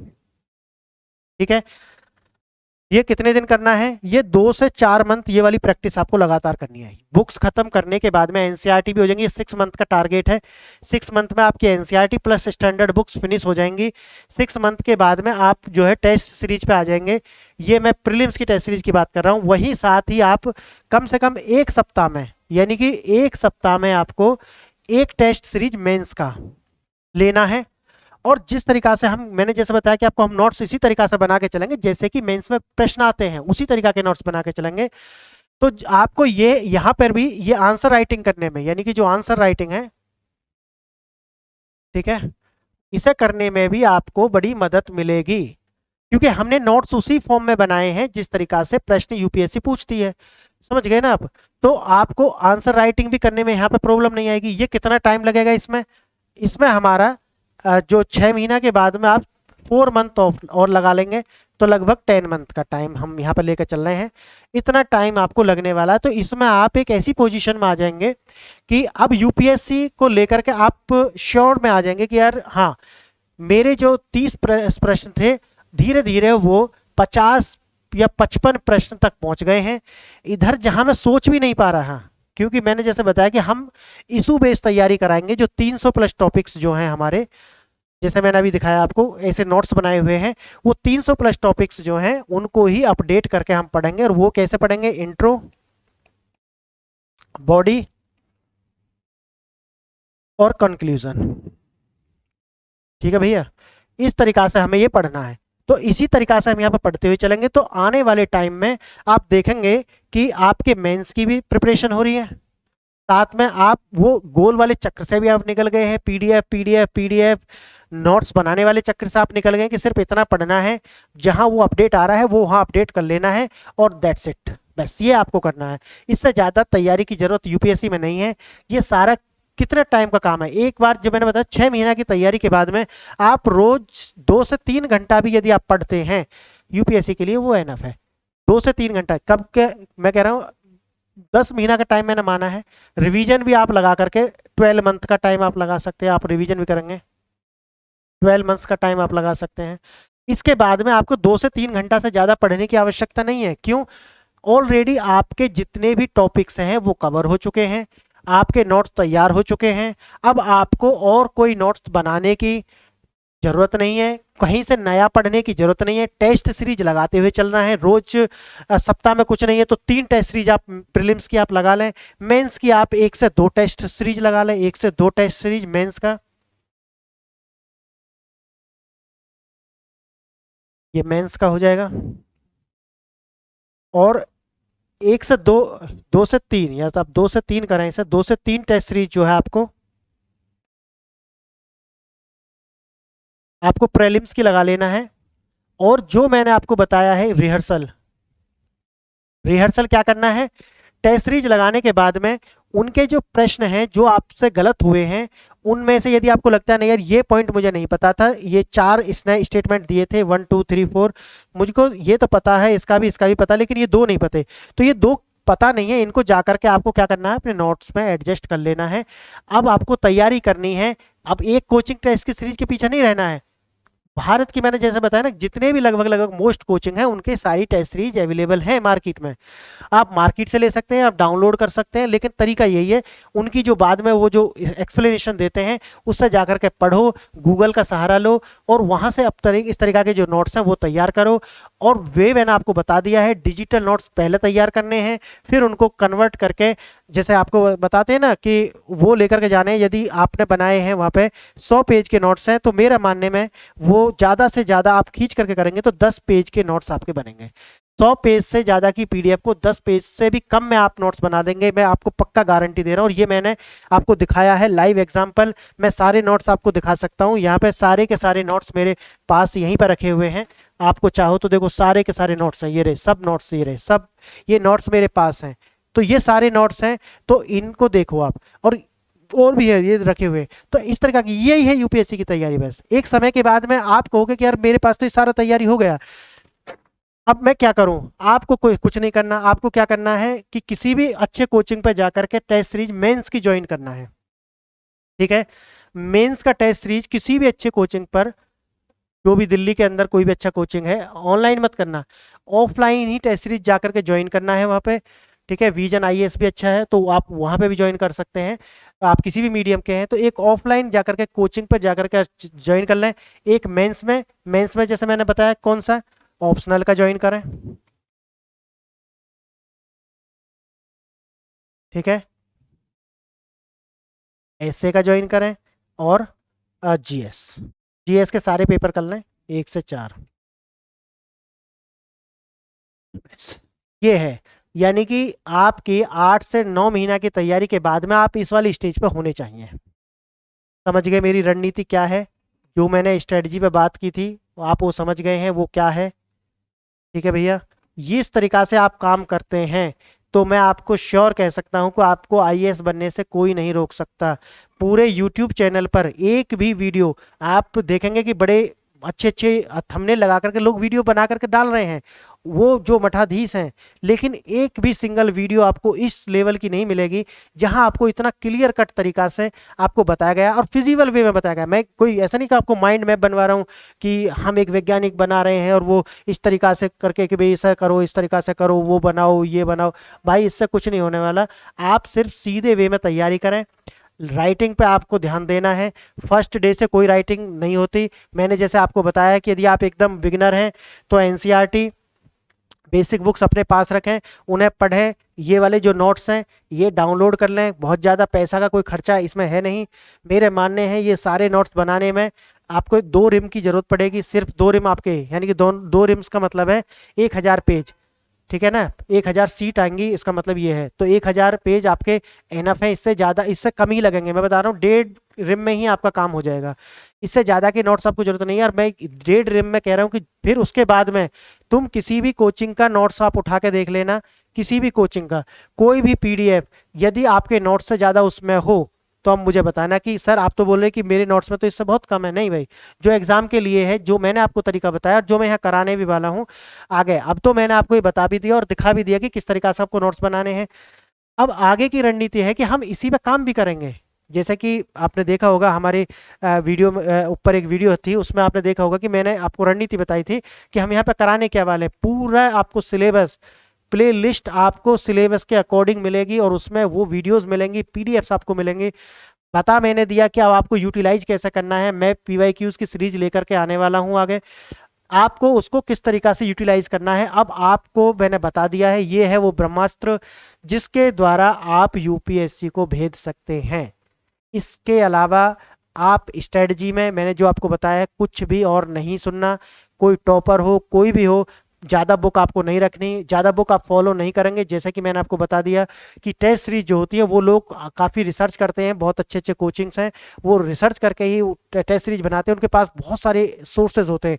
ठीक है, ये कितने दिन करना है, ये 2 से 4 मंथ ये वाली प्रैक्टिस आपको लगातार करनी है। बुक्स खत्म करने के बाद में एनसीईआरटी भी हो जाएंगी। 6 मंथ का टारगेट है, 6 मंथ में आपकी NCERT plus standard books finish हो जाएंगी। 6 मंथ के बाद में आप जो है टेस्ट सीरीज पे आ जाएंगे। ये मैं प्रीलिम्स की टेस्ट सीरीज की बात कर रहा हूँ। वहीं साथ ही आप कम से कम 1 सप्ताह में, यानी कि 1 सप्ताह में आपको एक टेस्ट सीरीज मेंस का लेना है। और जिस तरीका से मैंने जैसे बताया कि आपको हम नोट्स इसी तरीका से बना के चलेंगे जैसे कि मेंस में प्रश्न आते हैं, उसी तरीका के नोट्स बना के चलेंगे। तो आपको ये यहाँ पर भी ये आंसर राइटिंग करने में, यानी कि जो आंसर राइटिंग है, ठीक है, इसे करने में भी आपको बड़ी मदद मिलेगी, क्योंकि हमने नोट्स उसी फॉर्म में बनाए हैं जिस तरीका से प्रश्न यूपीएससी पूछती है। समझ गए ना आप? तो आपको आंसर राइटिंग भी करने में यहाँ पे प्रॉब्लम नहीं आएगी। ये कितना टाइम लगेगा इसमें, इसमें हमारा जो 6 महीना के बाद में आप 4 मंथ और लगा लेंगे तो लगभग 10 मंथ का टाइम हम यहाँ पर लेकर चल रहे हैं। इतना टाइम आपको लगने वाला है। तो इसमें आप एक ऐसी पोजीशन में आ जाएंगे कि अब यूपीएससी को लेकर के आप श्योर में आ जाएंगे कि यार हाँ, मेरे जो 30 प्रश्न थे धीरे धीरे वो 50 या 55 प्रश्न तक पहुंच गए हैं, इधर जहां मैं सोच भी नहीं पा रहा। क्योंकि मैंने जैसे बताया कि हम इशू बेस्ड तैयारी कराएंगे, जो 300+ टॉपिक्स जो हैं हमारे, जैसे मैंने अभी दिखाया आपको ऐसे नोट्स बनाए हुए हैं, वो 300+ टॉपिक्स जो हैं उनको ही अपडेट करके हम पढ़ेंगे। और वो कैसे पढ़ेंगे, इंट्रो, बॉडी और कंक्लूजन। ठीक है भैया, इस तरीका से हमें ये पढ़ना है। तो इसी तरीका से हम यहाँ पर पढ़ते हुए चलेंगे, तो आने वाले टाइम में आप देखेंगे कि आपके मेंस की भी प्रिपरेशन हो रही है, साथ में आप वो गोल वाले चक्र से भी आप निकल गए हैं, पीडीएफ पीडीएफ पीडीएफ नोट्स बनाने वाले चक्र से आप निकल गए कि सिर्फ इतना पढ़ना है, जहां वो अपडेट आ रहा है वो वहां अपडेट कर लेना है, और दैट्स इट, बस ये आपको करना है। इससे ज़्यादा तैयारी की जरूरत यूपीएससी में नहीं है। ये सारा कितने टाइम का काम है, एक बार जब मैंने बताया 6 महीना की तैयारी के बाद में आप रोज 2 से 3 घंटा भी यदि आप पढ़ते हैं यूपीएससी के लिए, वो एनफ है। 2 से 3 घंटा कब के, मैं कह रहा हूँ 10 महीना का टाइम मैंने माना है। रिवीजन भी आप लगा करके 12 मंथ का टाइम आप लगा सकते हैं, आप रिवीजन भी करेंगे 12 मंथ्स का टाइम आप लगा सकते हैं। इसके बाद में आपको 2 से 3 घंटा से ज़्यादा पढ़ने की आवश्यकता नहीं है। क्यों? ऑलरेडी आपके जितने भी टॉपिक्स हैं वो कवर हो चुके हैं, आपके नोट्स तैयार हो चुके हैं। अब आपको और कोई नोट्स बनाने की जरूरत नहीं है, कहीं से नया पढ़ने की जरूरत नहीं है। टेस्ट सीरीज लगाते हुए चलना है रोज, सप्ताह में कुछ नहीं है तो 3 टेस्ट सीरीज आप प्रीलिम्स की आप लगा लें, मेंस की आप 1 से 2 टेस्ट सीरीज लगा लें, 1 से 2 टेस्ट सीरीज मेंस का, ये मेंस का हो जाएगा। और 1 से 2, 2 से 3, या तो आप 2 से 3 करें, इसे 2 से 3 टेस्ट सीरीज जो है आपको प्रीलिम्स की लगा लेना है। और जो मैंने आपको बताया है रिहर्सल, रिहर्सल क्या करना है, टेस्ट सीरीज लगाने के बाद में उनके जो प्रश्न हैं जो आपसे गलत हुए हैं, उनमें से यदि आपको लगता है नहीं यार ये पॉइंट मुझे नहीं पता था, ये 4 इसने स्टेटमेंट दिए थे 1 2 3 4, मुझको ये तो पता है, इसका भी पता, लेकिन ये 2 नहीं पते, तो ये 2 पता नहीं है, इनको जाकर के आपको क्या करना है, अपने नोट्स में एडजस्ट कर लेना है। अब आपको तैयारी करनी है, अब एक कोचिंग टेस्ट की सीरीज के पीछे नहीं रहना है। भारत की मैंने जैसे बताया ना, जितने भी लगभग लगभग मोस्ट कोचिंग है उनके सारी टेस्ट सीरीज अवेलेबल है मार्केट में, आप मार्केट से ले सकते हैं, आप डाउनलोड कर सकते हैं। लेकिन तरीका यही है, उनकी जो बाद में वो जो एक्सप्लेनेशन देते हैं उससे जाकर के पढ़ो, गूगल का सहारा लो, और वहाँ से अब इस तरीका के जो नोट्स हैं वो तैयार करो। और वे मैंने आपको बता दिया है, डिजिटल नोट्स पहले तैयार करने हैं, फिर उनको कन्वर्ट करके, जैसे आपको बताते हैं ना कि वो लेकर के जाने हैं। यदि आपने बनाए हैं वहाँ पे 100 पेज के नोट्स हैं, तो मेरा मानने में वो ज़्यादा से ज़्यादा आप खींच करके करेंगे तो 10 पेज के नोट्स आपके बनेंगे। 100 पेज से ज़्यादा की पीडीएफ को 10 पेज से भी कम में आप नोट्स बना देंगे, मैं आपको पक्का गारंटी दे रहा हूँ। और ये मैंने आपको दिखाया है लाइव एग्जाम्पल, मैं सारे नोट्स आपको दिखा सकता हूँ। यहाँ पे सारे के सारे नोट्स मेरे पास यहीं पर रखे हुए हैं, आपको चाहो तो देखो सारे के सारे नोट्स हैं, ये रहे सब नोट्स, ये रहे सब, ये नोट्स मेरे पास हैं। तो ये सारे नोट्स हैं, तो इनको देखो आप, और भी है ये रखे हुए। तो इस तरह की यही है यूपीएससी की तैयारी। बस एक समय के बाद में आप कहोगे कि यार मेरे पास तो ये सारा तैयारी हो गया, अब मैं क्या करूं? आपको कोई कुछ नहीं करना, आपको क्या करना है कि किसी भी अच्छे कोचिंग पर जाकर के टेस्ट सीरीज मेंस की ज्वाइन करना है। ठीक है, मेंस का टेस्ट सीरीज किसी भी अच्छे कोचिंग पर, जो भी दिल्ली के अंदर कोई भी अच्छा कोचिंग है, ऑनलाइन मत करना, ऑफलाइन ही टेस्ट सीरीज जाकर के ज्वाइन करना है वहाँ पे। ठीक है, विजन आईएएस भी अच्छा है तो आप वहाँ पे भी ज्वाइन कर सकते हैं, आप किसी भी मीडियम के हैं तो एक ऑफलाइन जाकर के कोचिंग पर जाकर के ज्वाइन कर लें। एक मेंस में जैसे मैंने बताया कौन सा, ऑप्शनल का ज्वाइन करें। ठीक है, एसए का ज्वाइन करें, और जीएस, जीएस के सारे पेपर कर लें 1 से 4। ये है, यानी कि आपकी 8 से 9 महीना की तैयारी के बाद में आप इस वाली स्टेज पे होने चाहिए। समझ गए मेरी रणनीति क्या है, जो मैंने स्ट्रेटजी पे बात की थी आप वो समझ गए हैं वो क्या है। ठीक है भैया, ये इस तरीका से आप काम करते हैं तो मैं आपको श्योर कह सकता हूं कि आपको आईएएस बनने से कोई नहीं रोक सकता। पूरे यूट्यूब चैनल पर एक भी वीडियो आप देखेंगे कि बड़े अच्छे अच्छे थंबनेल लगा करके लोग वीडियो बना करके डाल रहे हैं, वो जो मठाधीश हैं, लेकिन एक भी सिंगल वीडियो आपको इस लेवल की नहीं मिलेगी जहां आपको इतना क्लियर कट तरीका से आपको बताया गया और फिजिबल वे में बताया गया। मैं कोई ऐसा नहीं कि आपको माइंड मैप बनवा रहा हूँ कि हम एक वैज्ञानिक बना रहे हैं और वो इस तरीका से करके कि भाई ऐसा करो, इस तरीका से करो, वो बनाओ, ये बनाओ। भाई इससे कुछ नहीं होने वाला, आप सिर्फ सीधे वे में तैयारी करें। राइटिंग पे आपको ध्यान देना है, फर्स्ट डे से कोई राइटिंग नहीं होती। मैंने जैसे आपको बताया कि यदि आप एकदम बिगिनर हैं तो एनसीईआरटी बेसिक बुक्स अपने पास रखें, उन्हें पढ़ें। ये वाले जो नोट्स हैं ये डाउनलोड कर लें, बहुत ज़्यादा पैसा का कोई खर्चा इसमें है नहीं। मेरे मानने हैं ये सारे नोट्स बनाने में आपको 2 रिम की ज़रूरत पड़ेगी, सिर्फ 2 रिम आपके, यानी कि 2 रिम्स का मतलब है 1000 पेज, ठीक है ना। 1000 सीट आएंगी, इसका मतलब ये है, तो 1000 पेज आपके एनफ है। इससे ज़्यादा, इससे कम ही लगेंगे, मैं बता रहा हूँ। 1.5 रिम में ही आपका काम हो जाएगा, इससे ज़्यादा की नोट्स आपको जरूरत नहीं है। और मैं 1.5 रिम में कह रहा हूँ कि फिर उसके बाद में तुम किसी भी कोचिंग का नोट्स आप उठा के देख लेना, किसी भी कोचिंग का कोई भी पीडीएफ, यदि आपके नोट्स से ज़्यादा उसमें हो तो अब मुझे बताना कि सर आप तो बोल रहे कि मेरे नोट्स में तो इससे बहुत कम है। नहीं भाई, जो एग्जाम के लिए है, जो मैंने आपको तरीका बताया और जो मैं यहाँ कराने भी वाला हूँ आगे, अब तो मैंने आपको ये बता भी दिया और दिखा भी दिया कि किस तरीका से आपको नोट्स बनाने हैं। अब आगे की रणनीति है कि हम इसी पे काम भी करेंगे। जैसे कि आपने देखा होगा हमारे वीडियो में ऊपर एक वीडियो थी, उसमें आपने देखा होगा कि मैंने आपको रणनीति बताई थी कि हम यहाँ पे कराने क्या वाले, पूरा आपको सिलेबस प्ले लिस्ट आपको सिलेबस के अकॉर्डिंग मिलेगी और उसमें वो वीडियोस मिलेंगी, पीडीएफ्स आपको मिलेंगी। बता मैंने दिया कि अब आपको यूटिलाइज कैसे करना है। मैं पीवाईक्यूज की सीरीज लेकर के आने वाला हूँ आगे, आपको उसको किस तरीका से यूटिलाइज करना है अब आपको मैंने बता दिया है। ये है वो ब्रह्मास्त्र जिसके द्वारा आप यूपीएससी को भेज सकते हैं। इसके अलावा आप स्ट्रेटजी में मैंने जो आपको बताया है कुछ भी और नहीं सुनना। कोई टॉपर हो, कोई भी हो, ज़्यादा बुक आपको नहीं रखनी, ज़्यादा बुक आप फॉलो नहीं करेंगे। जैसे कि मैंने आपको बता दिया कि टेस्ट सीरीज जो होती है वो लोग काफ़ी रिसर्च करते हैं, बहुत अच्छे अच्छे कोचिंग्स हैं, वो रिसर्च करके ही टेस्ट सीरीज बनाते हैं, उनके पास बहुत सारे सोर्सेज होते हैं।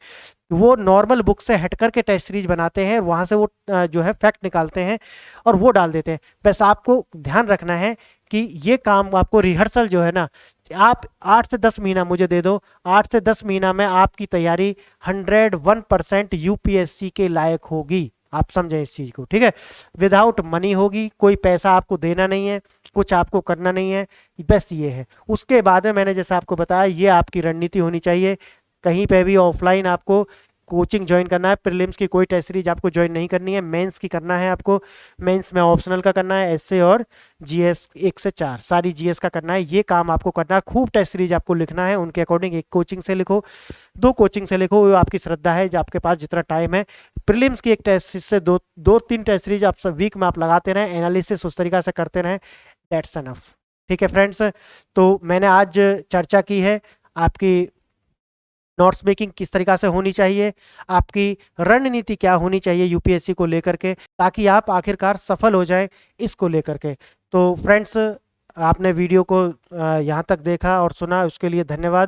वो नॉर्मल बुक से हट करके टेस्ट सीरीज बनाते हैं, वहाँ से वो जो है फैक्ट निकालते हैं और वो डाल देते हैं। बस आपको ध्यान रखना है कि ये काम आपको रिहर्सल जो है ना, आप 8 से 10 महीना मुझे दे दो, 8 से 10 महीना में आपकी तैयारी 101% यूपीएससी के लायक होगी। आप समझें इस चीज को, ठीक है। विदाउट मनी होगी, कोई पैसा आपको देना नहीं है, कुछ आपको करना नहीं है, बस ये है। उसके बाद में मैंने जैसा आपको बताया ये आपकी रणनीति होनी चाहिए। कहीं पे भी ऑफलाइन आपको कोचिंग ज्वाइन करना है, प्रीलिम्स की कोई टेस्ट सीरीज आपको ज्वाइन नहीं करनी है, मेंस की करना है आपको। मेंस में ऑप्शनल का करना है, एसए और जीएस 1 से 4 सारी जीएस का करना है। ये काम आपको करना है, खूब टेस्ट सीरीज आपको लिखना है उनके अकॉर्डिंग। एक कोचिंग से लिखो, 2 कोचिंग से लिखो, वो आपकी श्रद्धा है, जो आपके पास जितना टाइम है। प्रीलिम्स की एक टेस्ट से दो तीन टेस्ट सीरीज आप सब वीक में आप लगाते रहें, एनालिसिस उस तरीका से करते रहें, दैट्स एनफ। ठीक है फ्रेंड्स, तो मैंने आज चर्चा की है आपकी नोट्स मेकिंग किस तरीका से होनी चाहिए, आपकी रणनीति क्या होनी चाहिए यूपीएससी को लेकर के, ताकि आप आखिरकार सफल हो जाएं इसको लेकर के। तो फ्रेंड्स, आपने वीडियो को यहाँ तक देखा और सुना, उसके लिए धन्यवाद।